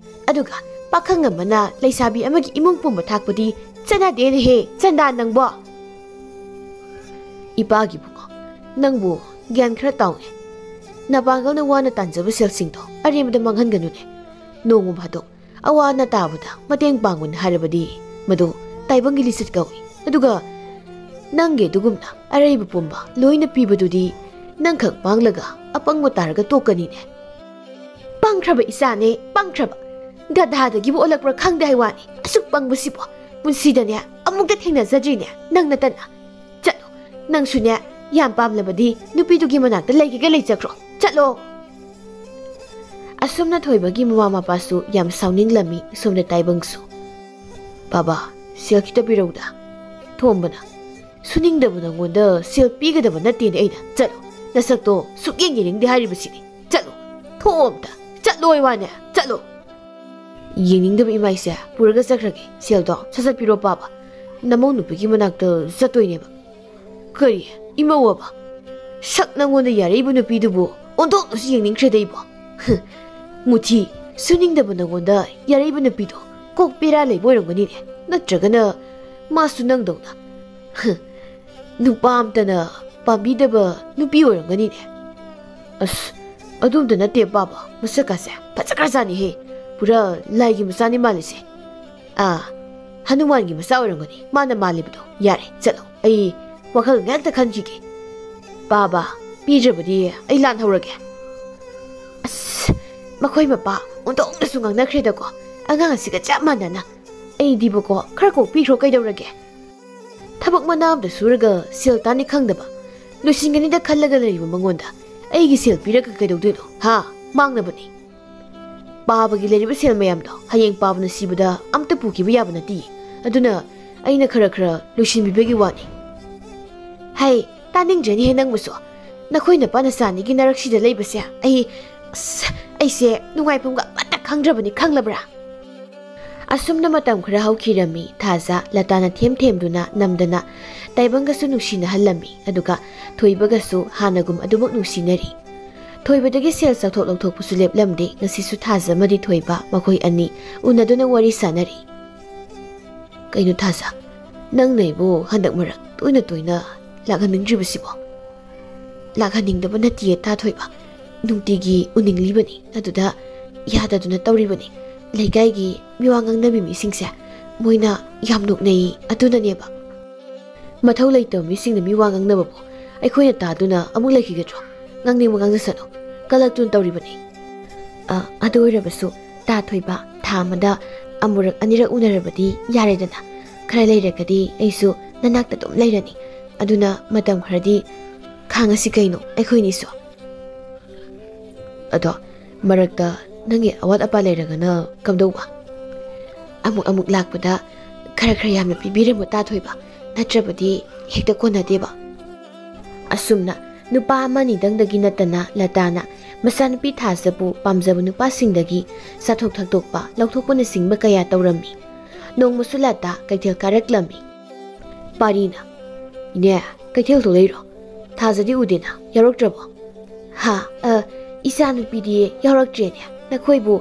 ꯑꯗꯨꯒ ꯄꯥꯈꯪ ꯑꯃꯅ ꯂꯩꯁꯥꯕꯤ ꯑꯃꯒꯤ ꯏꯃꯨꯡ ꯄꯨꯝꯕ ꯊꯥꯛꯄꯗꯤ ꯆꯠꯅꯗꯦꯅꯦꯍꯦ ꯆꯟꯗꯥ ꯅꯪꯕꯣ ꯏꯄꯥꯒꯤ ꯕꯨꯡꯉꯣ ꯅꯪꯕꯨ ꯒ꯭ꯌꯥꯟ ꯈꯔ ꯇꯥꯎꯅꯦ ꯅꯄꯥꯡꯒꯜꯅ ꯋꯥꯅ ꯇꯥꯟꯖꯕ ꯁꯦꯜꯁꯤꯡꯗꯣ ꯑꯔꯦꯝꯕꯗ ꯃꯥꯡꯍꯟꯒꯅꯨꯅꯦ ꯅꯣꯡꯃ ꯐꯥꯗꯣꯛ ꯑꯋꯥ ꯑꯅꯥ ꯇꯥꯕꯗ ꯃꯇꯦꯡ ꯄꯥꯡꯕꯅ ꯍꯥꯏꯔꯕꯗꯤ ꯃꯗꯨ ꯇꯥꯏꯕꯪꯒꯤ ꯂꯤꯆꯠ ꯀꯧꯏ ꯑꯗꯨꯒ ꯅꯪꯒꯤ ꯑꯗꯨꯒꯨꯝꯅ ꯑꯔꯩꯕ ꯄꯨꯝꯕ ꯂꯣꯏꯅ ꯄꯤꯕꯗꯨꯗꯤ ꯅꯪꯈꯛ ꯄꯥꯡꯂꯒ ꯑꯄꯪꯕ ꯇꯥꯔꯒ ꯇꯣꯛꯀꯅꯤꯅꯦ ꯄꯪꯈ꯭ꯔꯕ ꯏꯆꯥꯅꯦ ꯄꯪꯈ꯭ꯔꯕ ꯒꯙꯥꯗꯒꯤꯕꯨ ꯑꯣꯜꯂꯛꯄ꯭ꯔꯥ ꯈꯪꯗꯦ ꯍꯥꯏ ꯋꯥꯅꯤ ꯑꯁꯨꯛ ꯄꯪꯕꯁꯤꯕꯣ ꯄꯨꯟꯁꯤꯗꯅꯦ ꯑꯃꯨꯛꯇ ꯊꯦꯡꯅꯖꯗ꯭ꯔꯤꯅꯦ ꯅꯪ ꯅꯇꯅ ꯆꯠꯂꯣ ꯅꯪꯁꯨꯅꯦ ꯌꯥꯝ ꯄꯥꯝꯂꯕꯗꯤ ꯅꯨꯄꯤꯗꯨꯒꯤ ꯃꯅꯥꯛꯇ ꯂꯩꯒꯦꯒ ꯂꯩꯖꯈ꯭ꯔꯣ ꯆꯠꯂꯣ ꯑꯁꯨꯝꯅ ꯊꯣꯏꯕꯒꯤ ꯃꯃꯥ ꯃꯄꯥꯁꯨ ꯌꯥꯝ ꯁꯥꯎꯅꯤꯡꯂꯝꯃꯤ ꯁꯣꯝꯗ ꯇꯥꯏꯕꯪꯁꯨ ꯕꯥꯕꯥ ꯁꯦꯜ ꯈꯤꯇ ꯄꯤꯔꯧꯗ ꯊꯣꯝꯕꯅ ꯁꯨꯅꯤꯡꯗꯕ ꯅꯪꯉꯣꯟꯗ ꯁꯦꯜ ꯄꯤꯒꯗꯕ ꯅꯠꯇꯦꯅꯦ ꯑꯩꯅ ꯆꯠꯂꯣ ꯅꯁꯛꯇꯣ ꯁꯨꯛꯌꯦꯡ ꯌꯦꯡꯅꯤꯡꯗꯦ ꯍꯥꯏꯔꯤꯕꯁꯤꯅꯤ ꯆꯠꯂꯣ ꯊꯣꯝꯇ ꯆꯠꯂꯣ ꯋꯥꯅꯦ ꯆꯠꯂꯣ ꯌꯦꯡꯅꯤꯡꯗꯕ ꯏꯃꯥꯏꯁꯦ ꯄꯨꯔꯒ ꯆꯠꯈ꯭ꯔꯒꯦ ꯁꯦꯜꯗꯣ ꯁꯠ-ꯁꯠ ꯄꯤꯔꯣ ꯕꯥꯕꯥ ꯅꯃꯧ ꯅꯨꯄꯤꯒꯤ ꯃꯅꯥꯛꯇ ꯆꯠꯇꯣꯏꯅꯦꯕ ꯀꯔꯤ ꯏꯃꯧꯑꯕ ꯁꯛ ꯅꯪꯉꯣꯟꯗ ꯌꯥꯔꯛꯏꯕ ꯅꯨꯄꯤꯗꯨꯕꯨ ꯑꯣꯟꯊꯣꯛꯅꯁꯨ ꯌꯦꯡꯅꯤꯡꯈ꯭ꯔꯦꯗ ꯏꯕꯣ ꯃꯨꯊꯤ ꯁꯨꯅꯤꯡꯗꯕ ꯅꯪꯉꯣꯟꯗ ꯌꯥꯔꯛꯏꯕ ꯅꯨꯄꯤꯗꯣ ꯀꯣꯛ ꯄꯦꯔꯥ ꯂꯩꯕ ꯑꯣꯏꯔꯝꯒꯅꯤꯅꯦ ꯅꯠꯇ꯭ꯔꯒꯅ ꯃꯥꯁꯨ ꯅꯪꯗꯧꯅ ꯅꯨꯄꯥ ꯑꯝꯇꯅ ꯄꯥꯝꯕꯤꯗꯕ ꯅꯨꯄꯤ ꯑꯣꯏꯔꯝꯒꯅꯤꯅꯦ ꯑꯁ ꯑꯗꯨꯝꯇ ꯅꯠꯇꯦ ꯕꯥꯕꯥ ꯃꯁꯛꯀꯥꯁꯦ ꯐꯖꯈ꯭ꯔꯖꯥꯠꯅꯤꯍꯦ ꯄꯨꯔꯥ ꯂꯥꯏꯒꯤ ꯃꯆꯥꯅꯤ ꯃꯥꯜꯂꯤꯁꯦ ꯍꯅꯨꯃꯥꯟꯒꯤ ꯃꯆꯥ ꯑꯣꯏꯔꯝꯒꯅꯤ ꯃꯥꯅ ꯃꯥꯜꯂꯤꯕꯗꯣ ꯌꯥꯔꯦ ꯆꯠꯂꯣ ꯑꯩ ꯋꯥꯈꯜ ꯉꯥꯛꯇ ꯈꯟꯈꯤꯒꯦ ꯕꯥꯕꯥ ꯄꯤꯗ꯭ꯔꯕꯗꯤ ꯑꯩ ꯂꯥꯟꯍꯧꯔꯒꯦ ꯑꯁ ꯃꯈꯣꯏ ꯃꯄꯥ ꯑꯣꯟꯊꯣꯛꯅꯁꯨ ꯉꯥꯡꯅꯈ꯭ꯔꯦꯗꯀꯣ ꯑꯉꯥꯡ ꯑꯁꯤꯒ ꯆꯞ ꯃꯥꯟꯅꯅ ꯑꯩꯗꯤꯕꯀꯣ ꯈꯔ ꯀꯣꯛ ꯄꯤꯈ꯭ꯔꯣ ꯀꯩꯗꯧꯔꯒꯦ ꯊꯕꯛ ꯃꯅꯥ ꯑꯝꯇ ꯁꯨꯔꯒ ꯁꯦꯜ ꯇꯥꯅꯤ ꯈꯪꯗꯕ ꯂꯣꯏꯁꯤꯟꯒꯅꯤꯗ ꯈꯜꯂꯒ ꯂꯩꯔꯤꯕ ꯃꯉꯣꯟꯗ ꯑꯩꯒꯤ ꯁꯦꯜ ꯄꯤꯔꯒ ꯀꯩꯗꯧꯗꯣꯏꯅꯣ ꯍꯥ ꯃꯥꯡꯅꯕꯅꯤ ꯄꯥꯕꯒꯤ ꯂꯩꯔꯤꯕ ꯁꯦꯜ ꯃꯌꯥꯝꯗꯣ ꯍꯌꯦꯡ ꯄꯥꯕꯅ ꯁꯤꯕꯗ ꯑꯝꯇ ꯄꯨꯈꯤꯕ ꯌꯥꯕ ꯅꯠꯇꯦ ꯑꯗꯨꯅ ꯑꯩꯅ ꯈꯔ ꯈꯔ ꯂꯣꯏꯁꯤꯟꯕꯤꯕꯒꯤ ꯋꯥꯅꯤ ꯍꯩ ꯇꯥꯅꯤꯡꯗ꯭ꯔꯅꯤꯍꯦ ꯅꯪꯕꯨꯁꯨ ꯅꯈꯣꯏ ꯅꯄꯥ ꯅꯆꯥꯅꯤꯒꯤ ꯅꯔꯛꯁꯤꯗ ꯂꯩꯕꯁꯦ ꯑꯩꯁꯦ ꯅꯨꯡꯉꯥꯏꯐꯝꯒ ꯑꯃꯠꯇ ꯈꯪꯗ꯭ꯔꯕꯅꯤ ꯈꯪꯂꯕ꯭ꯔꯥ ꯑꯁꯨꯝꯅ ꯃꯇꯝ ꯈꯔ ꯍꯧꯈꯤꯔꯝꯃꯤ ꯊꯥꯖ ꯂꯇꯥꯅ ꯊꯦꯝꯗꯨꯅ ꯅꯝꯗꯅ ꯇꯥꯏꯕꯪꯒꯁꯨ ꯅꯨꯡꯁꯤꯅꯍꯜꯂꯝꯃꯤ ꯑꯗꯨꯒ ꯊꯣꯏꯕꯒꯁꯨ ꯍꯥꯟꯅꯒꯨꯝ ꯑꯗꯨꯃꯛ ꯅꯨꯡꯁꯤꯅꯔꯤ ꯊꯣꯏꯕꯗꯒꯤ ꯁꯦꯜ ꯆꯥꯎꯊꯣꯛ ꯂꯧꯊꯣꯛꯄꯁꯨ ꯂꯦꯞꯂꯝꯗꯦ ꯉꯁꯤꯁꯨ ꯊꯥꯖ ꯑꯃꯗꯤ ꯊꯣꯏꯕ ꯃꯈꯣꯏ ꯑꯅꯤ ꯎꯅꯗꯨꯅ ꯋꯥꯔꯤ ꯁꯥꯟꯅꯔꯤ ꯀꯩꯅꯣ ꯊꯥꯖ ꯅꯪꯅ ꯑꯩꯕꯨ ꯍꯟꯗꯛ ꯃꯔꯛ ꯇꯣꯏꯅ ꯂꯥꯛꯍꯟꯅꯤꯡꯗ꯭ꯔꯤꯕꯁꯤꯕꯣ ꯂꯥꯛꯍꯟꯅꯤꯡꯗꯕ ꯅꯠꯇꯤꯌꯦ ꯊꯣꯏꯕ ꯅꯨꯡꯇꯤꯒꯤ ꯎꯅꯤꯡꯂꯤꯕꯅꯤ ꯑꯗꯨꯗ ꯌꯥꯗꯗꯨꯅ ꯇꯧꯔꯤꯕꯅꯤ ꯂꯩꯀꯥꯏꯒꯤ ꯃꯤꯋꯥ ꯉꯥꯡꯅꯕꯤ ꯃꯤꯁꯤꯡꯁꯦ ꯃꯣꯏꯅ ꯌꯥꯝ ꯅꯣꯛꯅꯩ ꯑꯗꯨꯅꯅꯦꯕ ꯃꯊꯧ ꯂꯩꯇꯕ ꯃꯤꯁꯤꯡꯅ ꯃꯤꯋꯥ ꯉꯥꯡꯅꯕꯕꯨ ꯑꯩꯈꯣꯏꯅ ꯇꯥꯗꯨꯅ ꯑꯃꯨꯛ ꯂꯩꯈꯤꯒꯗ꯭ꯔꯣ ꯉꯥꯡꯅꯤꯡꯕ ꯉꯥꯡꯖꯁꯅꯨ ꯀꯂꯛꯇꯨꯅ ꯇꯧꯔꯤꯕꯅꯤ ꯑꯗꯨ ꯑꯣꯏꯔꯕꯁꯨ ꯇꯥ ꯊꯣꯏꯕ ꯊꯥ ꯑꯃꯗ ꯑꯃꯨꯔꯛ ꯑꯅꯤꯔꯛ ꯎꯅꯔꯕꯗꯤ ꯌꯥꯔꯦꯗꯅ ꯈꯔ ꯂꯩꯔꯒꯗꯤ ꯑꯩꯁꯨ ꯅꯅꯥꯛꯇ ꯑꯗꯨꯝ ꯂꯩꯔꯅꯤ ꯑꯗꯨꯅ ꯃꯇꯝ ꯈꯔꯗꯤ ꯈꯥꯡꯉꯁꯤ ꯀꯩꯅꯣ ꯑꯩꯈꯣꯏꯅꯤꯁꯨ ꯑꯗꯣ ꯃꯔꯛꯇ ꯅꯪꯒꯤ ꯑꯋꯥꯠ ꯑꯄꯥ ꯂꯩꯔꯒꯅ ꯀꯝꯗꯧꯕ ꯑꯃꯨꯛ ꯂꯥꯛꯄꯗ ꯈꯔ ꯌꯥꯝꯅ ꯄꯤꯕꯤꯔꯝꯃꯨ ꯇꯥꯊꯣꯏꯕ ꯅꯠꯇ꯭ꯔꯕꯗꯤ ꯍꯦꯛꯇ ꯀꯣꯟꯅꯗꯦꯕ ꯑꯁꯨꯝꯅ ꯅꯨꯄꯥ ꯑꯃꯅꯤꯗꯪꯗꯒꯤ ꯅꯠꯇꯅ ꯂꯇꯥꯅ ꯃꯆꯥꯅꯨꯄꯤ ꯊꯥꯖꯕꯨ ꯄꯥꯝꯖꯕ ꯅꯨꯄꯥꯁꯤꯡꯗꯒꯤ ꯆꯥꯊꯣꯛ ꯊꯛꯇꯣꯛꯄ ꯂꯧꯊꯣꯛꯄꯅꯆꯤꯡꯕ ꯀꯌꯥ ꯇꯧꯔꯝꯃꯤ ꯅꯣꯡꯃꯁꯨ ꯂꯇꯥ ꯀꯩꯊꯦꯜ ꯀꯥꯔꯛꯂꯝꯃꯤ ꯄꯥꯔꯤꯅ ꯏꯅꯦ ꯀꯩꯊꯦꯜ ꯊꯣꯛꯂꯛꯏꯔꯣ ꯊꯥꯖꯗꯤ ꯎꯗꯦꯅ ꯌꯥꯎꯔꯛꯇ꯭ꯔꯕꯣ ꯏꯆꯥꯅꯨꯄꯤꯗꯤ ꯌꯥꯎꯔꯛꯇ꯭ꯔꯦꯅꯦ ꯅꯈꯣꯏꯕꯨ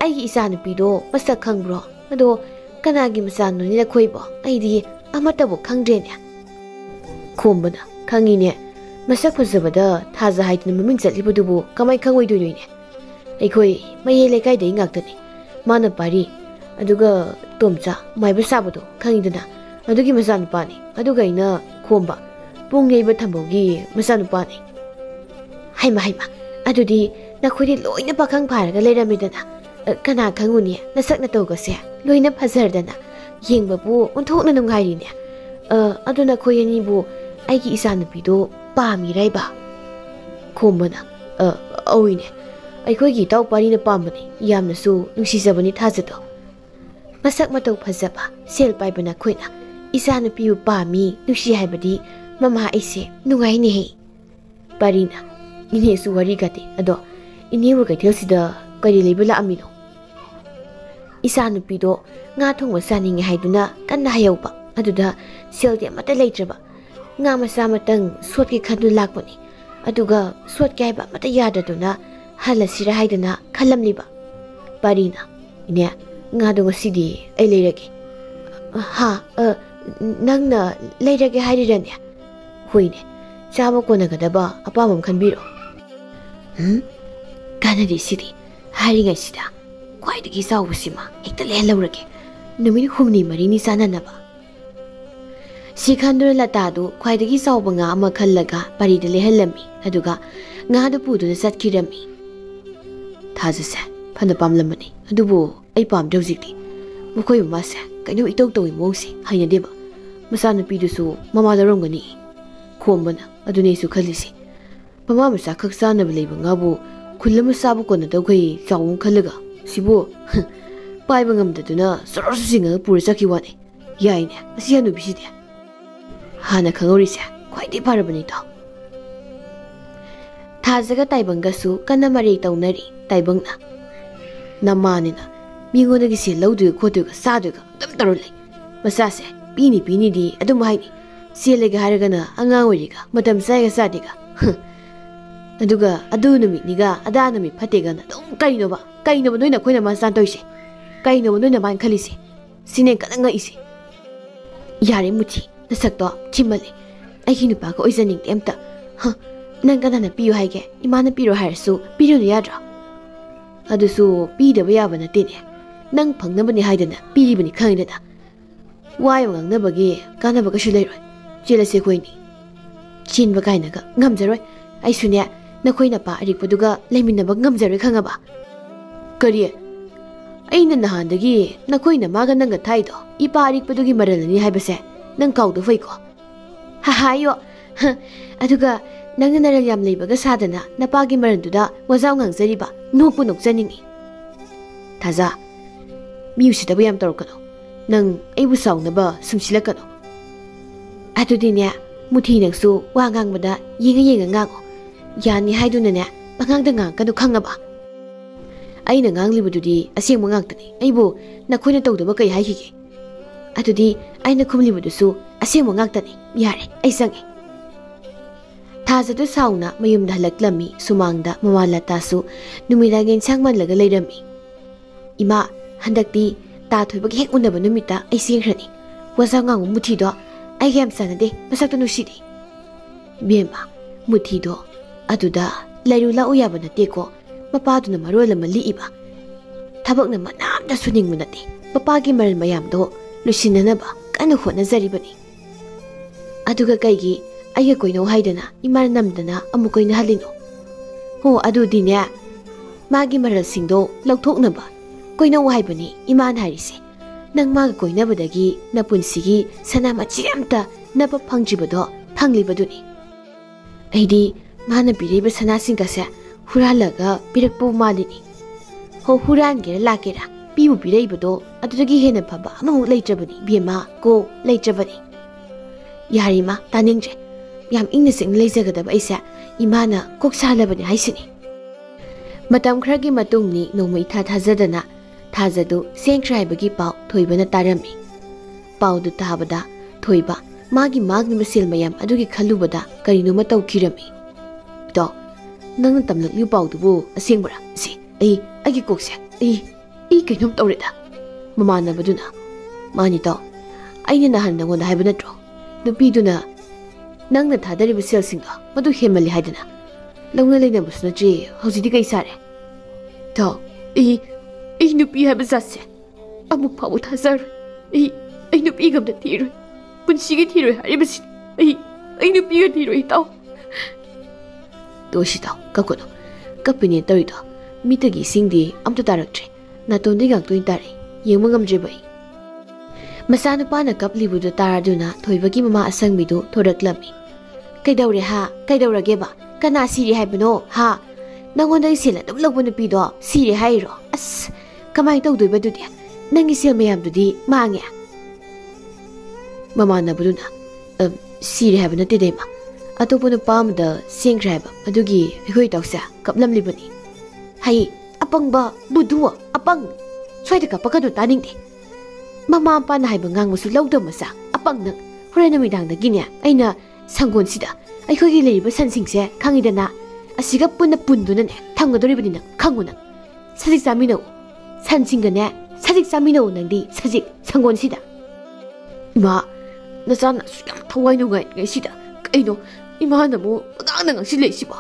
ꯑꯩꯒꯤ ꯏꯆꯥꯅꯨꯄꯤꯗꯣ ꯃꯁꯛ ꯈꯪꯕ꯭ꯔꯣ ꯑꯗꯣ ꯀꯅꯥꯒꯤ ꯃꯆꯥꯅꯣꯅꯦ ꯅꯈꯣꯏꯕꯣ ꯑꯩꯗꯤ ꯑꯃꯠꯇꯕꯨ ꯈꯪꯗ꯭ꯔꯦꯅꯦ ꯈꯣꯝꯕꯅ ꯈꯪꯉꯤꯅꯦ ꯃꯁꯛ ꯐꯖꯕꯗ ꯊꯥꯖ ꯍꯥꯏꯗꯅ ꯃꯃꯤꯡ ꯆꯠꯂꯤꯕꯗꯨꯕꯨ ꯀꯃꯥꯏ ꯈꯪꯉꯣꯏꯗꯣꯏꯅꯣꯅꯦ ꯑꯩꯈꯣꯏ ꯃꯌꯥꯏ ꯂꯩꯀꯥꯏꯗꯒꯤ ꯉꯥꯛꯇꯅꯤ ꯃꯥꯅ ꯄꯥꯔꯤ ꯑꯗꯨꯒ ꯇꯣꯝꯆꯥ ꯃꯥꯏꯕ ꯁꯥꯕꯗꯣ ꯈꯪꯉꯤꯗꯅ ꯑꯗꯨꯒꯤ ꯃꯆꯥꯅꯨꯄꯥꯅꯤ ꯑꯗꯨꯒ ꯑꯩꯅ ꯈꯣꯝꯕ ꯄꯨꯡ ꯌꯩꯕ ꯊꯝꯕꯧꯒꯤ ꯃꯆꯥꯅꯨꯄꯥꯅꯤ ꯍꯩꯃ ꯑꯗꯨꯗꯤ ꯅꯈꯣꯏꯗꯤ ꯂꯣꯏꯅ ꯄꯥꯈꯪ ꯐꯥꯔꯒ ꯂꯩꯔꯝꯃꯤꯗꯅ ꯀꯅꯥ ꯈꯪꯉꯨꯅꯤ ꯅꯁꯛ ꯅꯇꯧꯒꯁꯦ ꯂꯣꯏꯅ ꯐꯖꯔꯗꯅ ꯌꯦꯡꯕꯕꯨ ꯑꯣꯟꯊꯣꯛꯅ ꯅꯨꯡꯉꯥꯏꯔꯤꯅꯦ ꯑꯗꯨ ꯅꯈꯣꯏ ꯑꯅꯤꯕꯨ ꯑꯩꯒꯤ ꯏꯆꯥꯅꯨꯄꯤꯗꯣ ꯄꯥꯝꯃꯤꯔꯩꯕ ꯈꯣꯝꯕꯅ ꯑꯧꯏꯅꯦ ꯑꯩꯈꯣꯏꯒꯤ ꯏꯇꯥꯎ ꯄꯥꯔꯤꯅ ꯄꯥꯝꯕꯅꯤ ꯌꯥꯝꯅꯁꯨ ꯅꯨꯡꯁꯤꯖꯕꯅꯤ ꯊꯥꯖꯗꯣ ꯃꯁꯛ ꯃꯇꯧ ꯐꯖꯕ ꯁꯦꯜ ꯄꯥꯏꯕ ꯅꯈꯣꯏꯅ ꯏꯆꯥꯅꯨꯄꯤꯕꯨ ꯄꯥꯝꯃꯤ ꯅꯨꯡꯁꯤ ꯍꯥꯏꯕꯗꯤ ꯃꯃꯥ ꯑꯩꯁꯦ ꯅꯨꯡꯉꯥꯏꯅꯦꯍꯦ ꯄꯥꯔꯤꯅ ꯏꯅꯦꯁꯨ ꯋꯥꯔꯤ ꯒꯥꯇꯦ ꯑꯗꯣ ꯏꯅꯦꯕꯨ ꯀꯩꯊꯦꯜꯁꯤꯗ ꯀꯔꯤ ꯂꯩꯕ ꯂꯥꯛꯑꯝꯃꯤꯅꯣ ꯏꯆꯥꯅꯨꯄꯤꯗꯣ ꯉꯥ ꯊꯣꯡꯕ ꯆꯥꯅꯤꯡꯉꯦ ꯍꯥꯏꯗꯨꯅ ꯀꯟꯅ ꯍꯥꯏꯍꯧꯕ ꯑꯗꯨꯗ ꯁꯦꯜꯗꯤ ꯑꯃꯠꯇ ꯂꯩꯇ꯭ꯔꯕ ꯉꯥ ꯃꯆꯥ ꯑꯃꯇꯪ ꯁꯣꯠꯀꯦ ꯈꯟꯗꯨꯅ ꯂꯥꯛꯄꯅꯤ ꯑꯗꯨꯒ ꯁꯣꯠꯀꯦ ꯍꯥꯏꯕ ꯑꯃꯠꯇ ꯌꯥꯗꯗꯨꯅ ꯍꯜꯂꯁꯤꯔ ꯍꯥꯏꯗꯅ ꯈꯜꯂꯝꯂꯤꯕ ꯄꯥꯔꯤꯅ ꯏꯅꯦ ꯉꯥꯗꯣ ꯉꯁꯤꯗꯤ ꯑꯩ ꯂꯩꯔꯒꯦ ꯅꯪꯅ ꯂꯩꯔꯒꯦ ꯍꯥꯏꯔꯤꯔꯅꯦ ꯍꯣꯏꯅꯦ ꯆꯥꯕ ꯀꯣꯟꯅꯒꯗꯕ ꯑꯄꯥꯝꯕ ꯑꯃ ꯈꯟꯕꯤꯔꯣ ꯀꯥꯟꯅꯗꯦ ꯁꯤꯗꯤ ꯍꯥꯏꯔꯤꯉꯩꯁꯤꯗ ꯈ꯭ꯋꯥꯏꯗꯒꯤ ꯆꯥꯎꯕꯁꯤꯃ ꯍꯦꯛꯇ ꯂꯩꯍꯜꯂꯧꯔꯒꯦ ꯅꯨꯃꯤꯠ 6-7 ꯆꯥꯅꯅꯕ Sikhandura latadu khwaidagi sauba nga ama khallaga parida lehalami aduga nga du puduna satkirami thajase phana pamlamani adubu ai pam dawjikti mukhoy mase kaino itau tawi mongsi hainadeba masana pidusu mama larongani khombana adune su khalisi mama masa khaksana beleba ngabu khulama sabu kona dawkhai chawung khallaga sibo paiba ngamdaduna sorosu singa pura sakhi wani yaine asi hanu biside hana khangori khwaidi parabani to thajaga taibanggasu kana mari taunari taibangna namanina mingonagi se laudu khoduga saduga dum tarule masase pini di adum haini selega haragana angang weriga matam saiga sadiga aduga adu numiniga adana mi phatega na dum kaino noina khoina ma san toise kaino noina man khalise sine kananga isi yare muthi nasakto chimale ai nupa ko oizaning temta nang kana na piyu haige imana piro harasu piro yadra adusu pidaba yaba na tene nang phangnabani haidana piribani khangida wayo ngangnabagi kanaba kasu leiroi jelase khoini chinba kainaga ngamjaroi ai sunya nakhoi na pa arikpaduga leiminaba ngamjaroi khangaba kari aina nahandagi nakhoi na maga nanga thaido ipa arikpadugi maralani haibase nang kaudu faiko ha hayo aduga nang naral yam leibaga sadana napagi maranduda wazaw ngangjariba nokpu nokjaningi thaja miusitabu yam torkano nang aibu saunaba sumsilakano adudine muthi nangsu wa ngangbada yenga ngango yani haiduna ne bangangda ngangkanu khangaba aina nganglibududi asengma ngangtani aibu nakhoina tawdaba kai haihige adudi aina khumlibudusu asengma ngangtani yare ai sange thajadu sauna mayumda halaklami sumangda mamalatasu numiragin sangmanlaga leirami ima handakti ta thoibagi hek unaba numita ai senghrani wasangang muthido ai gem sanade masakta nusidi bema muthido aduda lairula uyaba nateko mapaduna marola maliiba thabakna manamda suningmu nate papagi maral mayamdo lusinanaba kana khona zaribani aduga kaigi aiga koino haidana imar namdana amukoina halino ho adudine magi maral singdo lauthoknaba koino haibani iman harise nang maga koinabadagi napunsigi sanama chiamta napa phangjibado phanglibaduni aidi mana biriba sanasingase huralaga pirakpu malini ho hurange lakera pibu bireibado adudagi hena phaba amu leitrabani bema ko leitrabani yarima taningje yam ingna sing leijagadaba aisa imana koksalabani haisini matam khragi matungni nomai thajadana thajadu sengkraibagi pau thoibana tarami paudu tabada thoiba magi magni masil mayam adugi khalubada karino matau kirami to nang tamlakliu paudubu asengbara si ai kokse ai kainom tawreda mamana baduna mani to aina nahan nangonda haiba natro nupiduna nangna thadariba selsingdo madu hemali haidana lawna leina busna ji hojidi kai sare to ai nupi haiba jasse amuk phabu thazar ai nupi gamda thiroi punsigi thiroi haribasi ai nupi ga thiroi taw doshita kakono kapini tawito mitagi singdi amta taraktre natonde gangtoin tare yengma ngamje bai masana pana kaplibudu taraduna thoibagi mama asangmidu thoraklami kaidawre ha kaidawrage ba kana siri haibano ha nangonda sila dum logbu pido siri hairo as kamai tawdoi badudi nangi sel mayam dudi mange mama nabuduna siri haibana tidema atopuna pamda sengkraiba adugi hoi tawsa kaplamlibani hai apangba buduwa apang soida kapakadu taningde mama pa na haiba ngangmusu lawda masa apang nang horena midangda ginya aina sangon sida aikogi leiba sansingse khangidana asiga punna punduna ne thamgadoribani nang khanguna sajik samino sansingane sajik samino nangdi sajik sangon sida ima nasana suyam thawai nugai ngai sida kaino imana mo ngang silei siba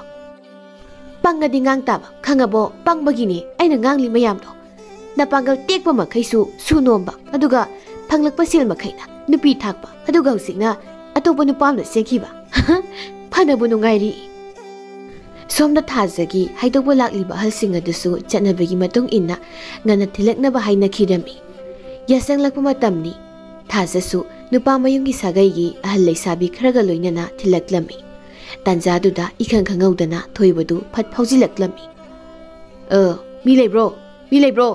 pangadi ngang taba khangabo pangbagini aina ngangli mayamdo napangal tekpa makhaisu sunomba aduga phanglakpa sil makhaina nupi thakpa aduga husingna ꯑꯇꯣꯞꯄ ꯅꯨꯄꯥꯝꯅ ꯆꯦꯟꯈꯤꯕ ꯐꯅꯕꯨ ꯅꯨꯡꯉꯥꯏꯔꯤ ꯁꯣꯝꯗ ꯊꯥꯖꯒꯤ ꯍꯥꯏꯗꯣꯛꯄ ꯂꯥꯛꯂꯤꯕ ꯑꯍꯜꯁꯤꯡ ꯑꯗꯨꯁꯨ ꯆꯠꯅꯕꯤꯒꯤ ꯃꯇꯨꯡ ꯏꯟꯅ ꯉꯟꯅ ꯊꯤꯜꯂꯛꯅꯕ ꯍꯥꯏꯅꯈꯤꯔꯝꯃꯤ ꯌꯥꯁꯪꯂꯛꯄ ꯃꯇꯝꯅꯤ ꯊꯥꯖꯁꯨ ꯅꯨꯄꯥ ꯃꯌꯨꯝꯒꯤ ꯁꯥꯒꯩꯒꯤ ꯑꯍꯜ ꯂꯩꯁꯥꯕꯤ ꯈꯔꯒ ꯂꯣꯏꯅꯅ ꯊꯤꯜꯂꯛꯂꯝꯃꯤ ꯇꯥꯟꯖꯥꯗꯨꯗ ꯏꯈꯪ ꯈꯪꯍꯧꯗꯅ ꯊꯣꯏꯕꯗꯨ ꯐꯠ ꯐꯥꯎꯖꯤꯜꯂꯛꯂꯝꯃꯤ ꯃꯤ ꯂꯩꯕ꯭ꯔꯣ ꯃꯤ ꯂꯩꯕ꯭ꯔꯣ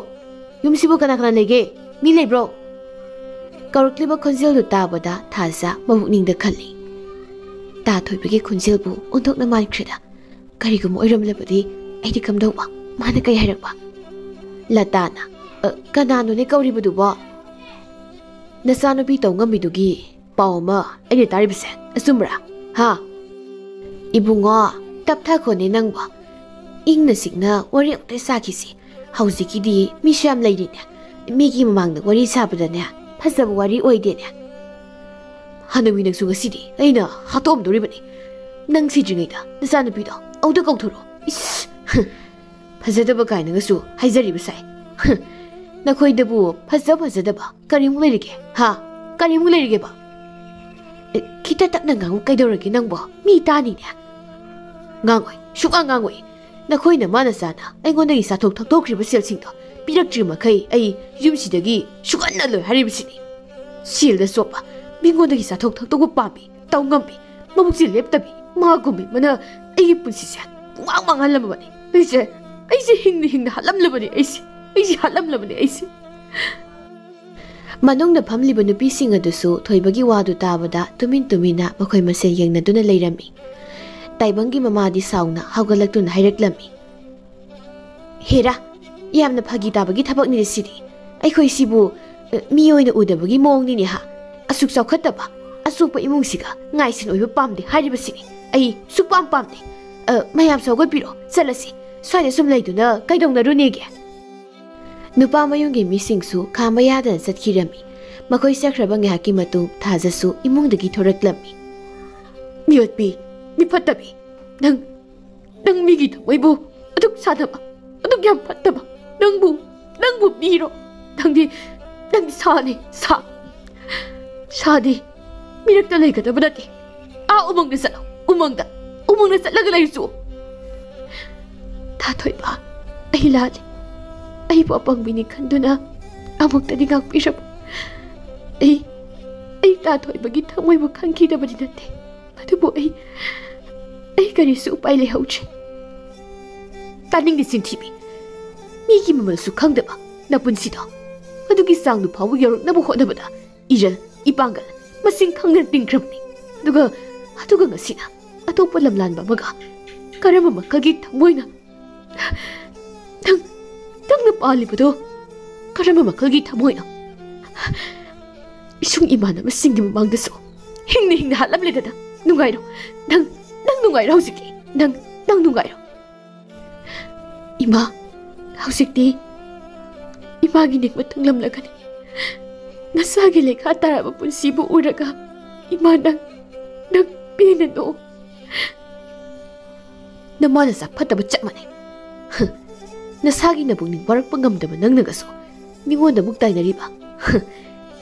ꯌꯨꯝꯁꯤꯕꯨ ꯀꯅꯥ ꯀꯅꯥ ꯂꯩꯒꯦ ꯃꯤ ꯂꯩꯕ꯭ꯔꯣ ꯀꯧꯔꯛꯂꯤꯕ ꯈꯣꯟꯖꯦꯜꯗꯨ ꯇꯥꯕꯗ ꯊꯥꯖ ꯃꯕꯨꯛꯅꯤꯡꯗ ꯈꯜꯂꯤ ꯇꯥ ꯊꯣꯏꯕꯒꯤ ꯈꯣꯟꯖꯦꯜꯕꯨ ꯑꯣꯟꯊꯣꯛꯅ ꯃꯥꯟꯈ꯭ꯔꯦꯗ ꯀꯔꯤꯒꯨꯝꯕ ꯑꯣꯏꯔꯝꯂꯕꯗꯤ ꯑꯩꯗꯤ ꯀꯝꯗꯧꯕ ꯃꯥꯅ ꯀꯩ ꯍꯥꯏꯔꯛꯄ ꯂꯇꯥꯅ ꯀꯅꯥꯅꯣꯅꯦ ꯀꯧꯔꯤꯕꯗꯨꯕꯣ ꯅꯆꯥꯅꯨꯄꯤ ꯇꯧ ꯉꯝꯕꯤꯗꯨꯒꯤ ꯄꯥꯎ ꯑꯃ ꯑꯩꯅ ꯇꯥꯔꯤꯕꯁꯦ ꯑꯆꯨꯝꯕ꯭ꯔꯥ ꯍꯥ ꯏꯕꯨꯡꯉꯣ ꯇꯞꯊꯈꯣꯅꯦ ꯅꯪꯕꯣ ꯏꯪꯅ ꯆꯤꯛꯅ ꯋꯥꯔꯤ ꯑꯃꯇ ꯁꯥꯈꯤꯁꯤ ꯍꯧꯖꯤꯛꯀꯤꯗꯤ ꯃꯤꯁꯨ ꯌꯥꯝ ꯂꯩꯔꯤꯅꯦ ꯃꯤꯒꯤ ꯃꯃꯥꯡꯗ ꯋꯥꯔꯤ ꯁꯥꯕꯗꯅꯦ ꯐꯖꯕ ꯋꯥꯔꯤ ꯑꯣꯏꯗꯦꯅꯦ ꯍꯅꯨꯕꯤ ꯅꯪꯁꯨ ꯉꯁꯤꯗꯤ ꯑꯩꯅ ꯍꯥꯠꯇꯣꯛꯑꯝꯗꯣꯔꯤꯕꯅꯤ ꯅꯪ ꯁꯤꯗ꯭ꯔꯤꯉꯩꯗ ꯅꯆꯥꯅꯨꯄꯤꯗꯣ ꯑꯧꯗ ꯀꯧꯊꯣꯔꯛꯑꯣ ꯏꯁ ꯐꯖꯗꯕ ꯀꯥꯏꯅꯒꯁꯨ ꯍꯥꯏꯖꯔꯤꯕ ꯁꯥꯏ ꯅꯈꯣꯏꯗꯕꯨ ꯐꯖꯗꯕ ꯀꯔꯤꯃꯨꯛ ꯂꯩꯔꯤꯒꯦ ꯍꯥ ꯀꯔꯤꯃꯨꯛ ꯂꯩꯔꯤꯒꯦꯕ ꯈꯤꯇ ꯇꯞꯅ ꯉꯥꯡꯉꯨ ꯀꯩꯗꯧꯔꯒꯦ ꯅꯪꯕꯣ ꯃꯤ ꯇꯥꯅꯤꯅꯦ ꯉꯥꯡꯉꯣꯏ ꯁꯨꯛꯉꯥꯡ ꯉꯥꯡꯉꯣꯏ ꯅꯈꯣꯏꯅ ꯃꯥꯅ ꯆꯥꯅ ꯑꯩꯉꯣꯟꯗꯒꯤ ꯆꯥꯊꯣꯛ ꯊꯛꯇꯣꯛꯈ꯭ꯔꯤꯕ ꯁꯦꯜꯁꯤꯡꯗꯣ ꯄꯤꯔꯛꯇ꯭ꯔꯤ ꯃꯈꯩ ꯑꯩ ꯌꯨꯝꯁꯤꯗꯒꯤ ꯁꯨꯛꯍꯟꯅꯂꯣꯏ ꯍꯥꯏꯔꯤꯕꯁꯤꯅꯤ ꯁꯦꯜꯗ ꯆꯣꯞꯄ ꯃꯤꯉꯣꯟꯗꯒꯤ ꯆꯥꯊꯣꯛ ꯊꯛꯇꯣꯛꯄ ꯄꯥꯝꯕꯤ ꯇꯧ ꯉꯝꯕꯤ ꯃꯕꯨꯛꯁꯦ ꯂꯦꯞꯇꯕꯤ ꯃꯥꯒꯨꯝꯕꯤ ꯃꯅ ꯑꯩꯒꯤ ꯄꯨꯟꯁꯤꯁꯦ ꯄꯨꯡꯃꯥꯡ ꯃꯥꯡꯍꯜꯂꯕꯅꯤ ꯑꯩꯁꯦ ꯍꯤꯡꯅ ꯍꯥꯠꯂꯝꯂꯕꯅꯤ ꯑꯩꯁꯦ ꯍꯥꯠꯂꯝꯂꯕꯅꯤ ꯑꯩꯁꯦ ꯃꯅꯨꯡꯗ ꯐꯝꯂꯤꯕ ꯅꯨꯄꯤꯁꯤꯡ ꯑꯗꯨꯁꯨ ꯊꯣꯏꯕꯒꯤ ꯋꯥꯗꯨ ꯇꯥꯕꯗ ꯇꯨꯃꯤꯟꯅ ꯃꯈꯣꯏ ꯃꯁꯦꯜ ꯌꯦꯡꯅꯗꯨꯅ ꯂꯩꯔꯝꯃꯤ ꯇꯥꯏꯕꯪꯒꯤ ꯃꯃꯥꯗꯤ ꯁꯥꯎꯅ ꯍꯧꯒꯠꯂꯛꯇꯨꯅ ꯍꯥꯏꯔꯛꯂꯝꯃꯤ ꯍꯦꯔꯥ ꯌꯥꯝꯅ ꯐꯥꯒꯤ ꯇꯥꯕꯒꯤ ꯊꯕꯛꯅꯤ ꯁꯤꯗꯤ ꯑꯩꯈꯣꯏ ꯁꯤꯕꯨ ꯃꯤ ꯑꯣꯏꯅ ꯎꯗꯕꯒꯤ ꯃꯑꯣꯡꯅꯤꯅꯦ ꯍꯥ ꯑꯁꯨꯛ ꯆꯥꯎꯈꯠꯇꯕ ꯑꯆꯣꯛꯄ ꯏꯃꯨꯡꯁꯤꯒ ꯉꯥꯏꯁꯤꯟ ꯑꯣꯏꯕ ꯄꯥꯝꯗꯦ ꯍꯥꯏꯔꯤꯕꯁꯤꯅꯤ ꯑꯩ ꯁꯨꯛꯄꯥꯝ ꯄꯥꯝꯗꯦ ꯃꯌꯥꯝꯁꯨ ꯍꯧꯒꯠꯄꯤꯔꯣ ꯆꯠꯂꯁꯤ ꯁ꯭ꯋꯥꯏꯗ ꯁꯨꯝ ꯂꯩꯗꯨꯅ ꯀꯩꯗꯧꯅꯔꯨꯅꯦꯒꯦ ꯅꯨꯄꯥ ꯃꯌꯨꯝꯒꯤ ꯃꯤꯁꯤꯡꯁꯨ ꯈꯥꯝꯕ ꯌꯥꯗꯅ ꯆꯠꯈꯤꯔꯝꯃꯤ ꯃꯈꯣꯏ ꯆꯠꯈ꯭ꯔꯕ ꯉꯥꯏꯍꯥꯛꯀꯤ ꯃꯇꯨꯡ ꯊꯥꯖꯁꯨ ꯏꯃꯨꯡꯗꯒꯤ ꯊꯣꯔꯛꯂꯝꯃꯤ ꯃꯤꯑꯣꯠꯄꯤ ꯃꯤꯐꯠꯇꯕꯤ ꯅꯪ ꯃꯤꯒꯤ ꯊꯃꯣꯏꯕꯨ ꯑꯗꯨꯛ ꯁꯥꯟꯅꯕ ꯑꯗꯨꯛ ꯌꯥꯝ ꯐꯠꯇꯕ ꯅꯪꯕꯨ ꯃꯤꯔꯣ ꯅꯪꯗꯤ ꯁꯥꯅꯤ ꯁꯥꯗꯤ ꯃꯤꯔꯛꯇ ꯂꯩꯒꯗꯕ ꯅꯠꯇꯦ ꯎꯃꯪꯗ ꯆꯠꯂꯣ ꯎꯃꯪꯗ ꯆꯠꯂꯒ ꯂꯩꯔꯁꯨ ꯊꯥꯊꯣꯏꯕ ꯑꯩ ꯂꯥꯜꯂꯤ ꯑꯩꯕꯨ ꯑꯄꯪꯕꯤꯅꯤ ꯈꯟꯗꯨꯅ ꯑꯃꯨꯛꯇꯗꯤ ꯉꯥꯛꯄꯤꯔꯕ ꯑꯩ ꯇꯥꯊꯣꯏꯕꯒꯤ ꯊꯃꯣꯏꯕꯨ ꯈꯪꯈꯤꯗꯕꯗꯤ ꯅꯠꯇꯦ ꯑꯗꯨꯕꯨ ꯑꯩ ꯀꯔꯤꯁꯨ ꯎꯄꯥꯏ ꯂꯩꯍꯧꯗ꯭ꯔꯦ ꯇꯥꯅꯤꯡꯗꯦ ꯆꯤꯟꯊꯤꯕꯤ ꯃꯤꯒꯤ ꯃꯃꯜꯁꯨ ꯈꯪꯗꯕ ꯅꯄꯨꯟꯁꯤꯗꯣ ꯑꯗꯨꯒꯤ ꯆꯥꯡꯗꯨ ꯐꯥꯎꯕ ꯌꯧꯔꯛꯅꯕ ꯍꯣꯠꯅꯕꯗ ꯏꯔꯜ ꯏꯄꯥꯡꯒꯜ ꯃꯁꯤꯡ ꯈꯪꯗꯅ ꯇꯤꯡꯈ꯭ꯔꯕꯅꯤ ꯑꯗꯨꯒ ꯉꯁꯤꯅ ꯑꯇꯣꯞꯄ ꯂꯝꯂꯥꯟꯕ ꯑꯃꯒ ꯀꯔꯝꯕ ꯃꯈꯜꯒꯤ ꯊꯃꯣꯏꯅ ꯅꯪꯅ ꯄꯥꯜꯂꯤꯕꯗꯣ ꯀꯔꯝꯕ ꯃꯈꯜꯒꯤ ꯊꯃꯣꯏꯅꯣ ꯏꯁꯨꯡ ꯏꯃꯥꯟꯅꯕꯁꯤꯡꯒꯤ ꯃꯃꯥꯡꯗꯁꯨ ꯍꯤꯡꯅ ꯍꯥꯠꯂꯝꯂꯦꯗꯅ ꯅꯨꯡꯉꯥꯏꯔꯣ ꯅꯪ ꯅꯨꯡꯉꯥꯏꯔꯣ ꯍꯧꯖꯤꯛꯇꯤ ꯅꯪ ꯅꯨꯡꯉꯥꯏꯔꯣ ꯏꯃꯥ ꯍꯧꯖꯤꯛꯇꯤ 이마기 닉부터 럼라가니 나사기 레카 따라봐 분시부 우라가 이마 난 삐는 너 나마나 싹파다바 짝마네 나사기 나북니 바락방 감다바 낭나가서 미원다 묵다이나리바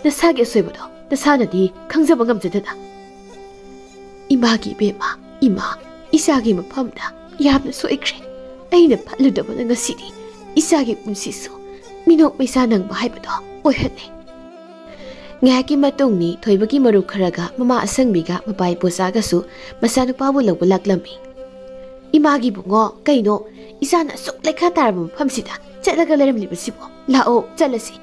나사기 쇠보다 나사나디 강자방 감자다다 이마기 베마 이마 이사기 마팜다 ꯌꯥꯝꯅ ꯁꯣꯏꯈ꯭ꯔꯦ ꯑꯩꯅ ꯐꯠꯂꯨꯗꯕꯅ ꯉꯁꯤꯗꯤ ꯏꯆꯥꯒꯤ ꯄꯨꯟꯁꯤꯁꯨ ꯃꯤꯅꯣꯛ ꯃꯩꯁꯥ ꯅꯪꯕ ꯍꯥꯏꯕꯗꯣ ꯑꯣꯏꯍꯜꯂꯦ ꯉꯥꯏꯍꯥꯛꯀꯤ ꯃꯇꯨꯡꯅꯤ ꯊꯣꯏꯕꯒꯤ ꯃꯔꯨꯞ ꯈꯔꯒ ꯃꯃꯥ ꯑꯁꯪꯕꯤꯒ ꯃꯄꯥꯏ ꯄꯣꯆꯥꯒꯁꯨ ꯃꯆꯥꯅꯨꯄꯥꯕꯨ ꯂꯧꯕ ꯂꯥꯛꯂꯝꯃꯤ 이마기 bungo ꯀꯩꯅꯣ 이사나 쏙 ꯂꯩꯈꯥ ꯇꯥꯔꯕ ꯃꯐꯝꯁꯤꯗ ꯆꯠꯂꯒ ꯂꯩꯔꯝꯂꯤꯕꯁꯤꯕꯣ ꯂꯥꯛꯑꯣ ꯆꯠꯂꯁꯤ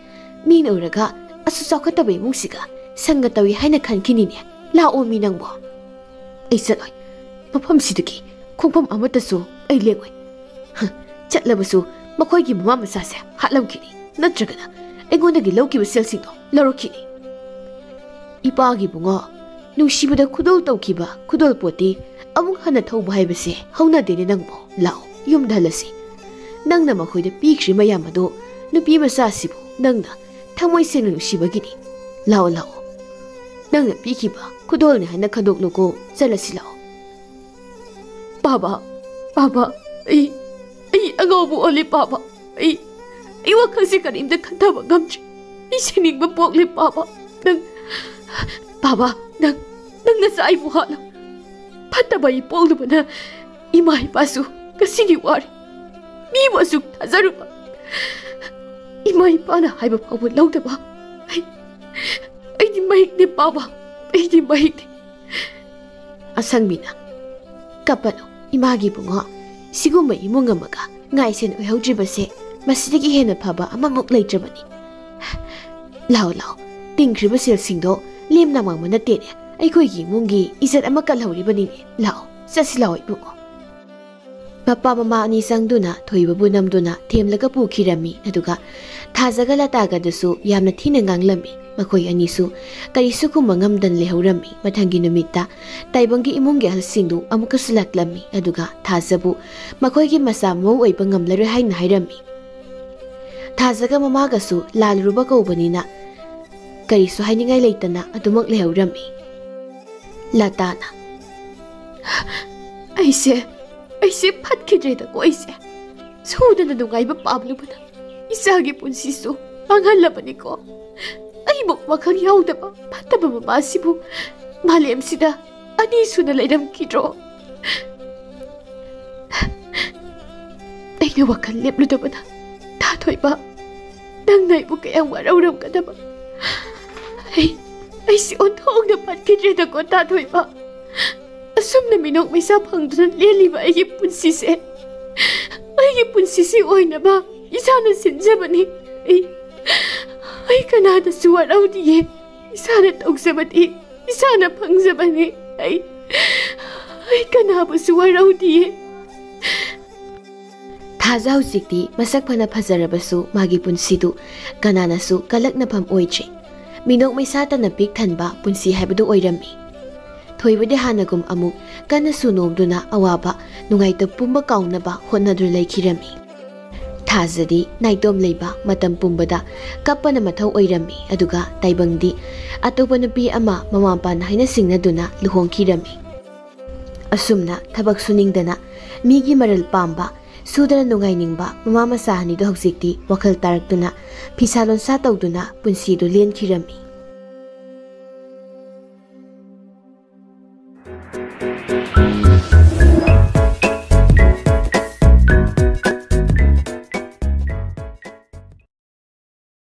ꯃꯤꯅ ꯎꯔꯒ ꯑꯁꯨ ꯆꯥꯎꯈꯠꯇꯕ ꯏꯃꯨꯡꯁꯤꯒ ꯁꯪꯒ ꯇꯧꯏ ꯍꯥꯏꯅ ꯈꯟꯈꯤꯅꯤꯅꯦ ꯂꯥꯛꯑꯣ ꯃꯤ ꯅꯪꯕꯣ ꯑꯩ ꯆꯠꯂꯣꯏ ꯃꯐꯝꯁꯤꯗꯒꯤ ꯈꯣꯡꯐꯝ ꯑꯃꯠꯇꯁꯨ ꯑꯩ ꯂꯦꯡꯉꯣꯏ ꯆꯠꯂꯕꯁꯨ ꯃꯈꯣꯏꯒꯤ ꯃꯃꯥ ꯃꯆꯥꯁꯦ ꯍꯥꯠꯂꯝꯈꯤꯅꯤ ꯅꯠꯇ꯭ꯔꯒꯅ ꯑꯩꯉꯣꯟꯗꯒꯤ ꯂꯧꯈꯤꯕ ꯁꯦꯜꯁꯤꯡꯗꯣ ꯂꯧꯔꯛꯈꯤꯅꯤ ꯏꯄꯥꯒꯤ ꯕꯨꯡꯉꯣ ꯅꯨꯡꯁꯤꯕꯗ ꯈꯨꯗꯣꯜ ꯇꯧꯈꯤꯕ ꯈꯨꯗꯣꯜ ꯄꯣꯠꯇꯤ ꯑꯃꯨꯛ ꯍꯟꯅ ꯊꯧꯕ ꯍꯥꯏꯕꯁꯦ ꯍꯧꯅꯗꯦꯅꯦ ꯅꯪꯕꯣ ꯂꯥꯛꯑꯣ ꯌꯨꯝꯗ ꯍꯜꯂꯁꯤ ꯅꯪꯅ ꯃꯈꯣꯏꯗ ꯄꯤꯈ꯭ꯔꯤ ꯃꯌꯥꯝ ꯑꯗꯣ ꯅꯨꯄꯤ ꯃꯆꯥꯁꯤꯕꯨ ꯅꯪꯅ ꯊꯃꯣꯏ ꯁꯦꯡꯅ ꯅꯨꯡꯁꯤꯕꯒꯤꯅꯤ ꯂꯥꯛꯑꯣ ꯅꯪꯅ ꯄꯤꯈꯤꯕ ꯈꯨꯗꯣꯜꯅꯤ ꯍꯥꯏꯅ ꯈꯟꯗꯣꯛꯂꯣꯀꯣ ꯆꯠꯂꯁꯤ ꯂꯥꯛꯑꯣ ꯄꯥꯕ ꯑꯩ ꯑꯉꯧꯕ ꯑꯣꯜꯂꯤ ꯄꯥꯕ ꯑꯩ ꯋꯥꯈꯜꯁꯦ ꯀꯔꯤꯝꯇ ꯈꯟꯊꯕ ꯉꯝꯗ꯭ꯔꯦ ꯑꯩ ꯁꯤꯅꯤꯡꯕ ꯄꯣꯛꯂꯤ ꯄꯥꯕ ꯅꯪ नसा आई बुहालो फत्तबा इपोलदुबना इमा इपासु कसिगी वारी मी वसुक थाजरुबा इमा इपाना हाइबा फाव लौदबा आई महिकने पावा आई महिकने असंगमीना कपनो इमागी बुंगो सिगुम इमुंग अमगा गाइसेन ओइहौद्रिबसे मसिदगी हेन फबा अममुक लेत्रबनी लाओ लाओ तिंख्रिबा सेलसिंगदो लेमना मांगमा नतेने अैखोइगी इमुंगी इज्जत अमा कलहौरिबनिने लाओ चसि लाओ इबुंगो मपा ममा अनि संगदुना थोइबबु नमदुना थेमलगा पुखिरमी अदुगा थाजगा लतागदसु यामना थीना nganglami मखोइ अनिसु करिसु कुम ngamdan लेहौरमी मथंगी नुमित्ता ताइबंगी इमुंगी हलसिंगदु अमुकसु लाक्लमी अदुगा थाजबु मखोइगी मसा मौ ओइबा ngamlaroi हाइना हाइरमी थाजगा ममागसु लालरुबा कौबनिना करिसु हाइनिंगाइ लेतना अदुमक लेहौरमी लताना ऐसे फटखिद्रेदा को ऐसे सोदना नुंगाइबा पाबलुबना इसागी पुंसिसु पांगहल्लबनी को अइमुक वखल याउदबा फत्तबा ममासिबु मालेमसिदा अनिसुना लेरमखिद्रो अइना वखल लेप्लुदबना थाथोइबा नंगनाइबु कया वारौरमगदबा ऐसे ओंथोंना फटखिद्रेदा को थाथोइबा असुमना मिनोक मैसा फंगदुना लेलिबा आइगी पुंसिसे ओइनबा इसाना सिनजबनी कनादा सुवारौदिये इसाना तौजबदी इसाना फंगजबनी कनाबु सुवारौदिये थाजा हुजिक्ति मसक फना फजरबसु मागी पुंसिदु कनानासु कलकनफम ओइचे मिनोक मैसातना पिक थनबा पुंसि हाइबदु ओइरमी थोइबदे हानगुम अमुक कनसु नोमदुना अवाबा नुंगाइता पुंबा काउनबा होनदु लैखिरमी थाजदी नाइतोम लेबा मतम पुंबदा कप्पना मथौ ओइरमी अदुगा ताइबंगदी अतोपा नुपी अमा ममापान हाइना सिंगनदुना लुहोंखिरमी असुमना थबक सुनिंगदना मीगी मरल पांबा सुदरा नुंगाइनिंगबा ममा मसा हनिदो हौजिक्ति वखल तारक्तुना फिसालोनसा तौदुना पुंसिदु लेनखिरमी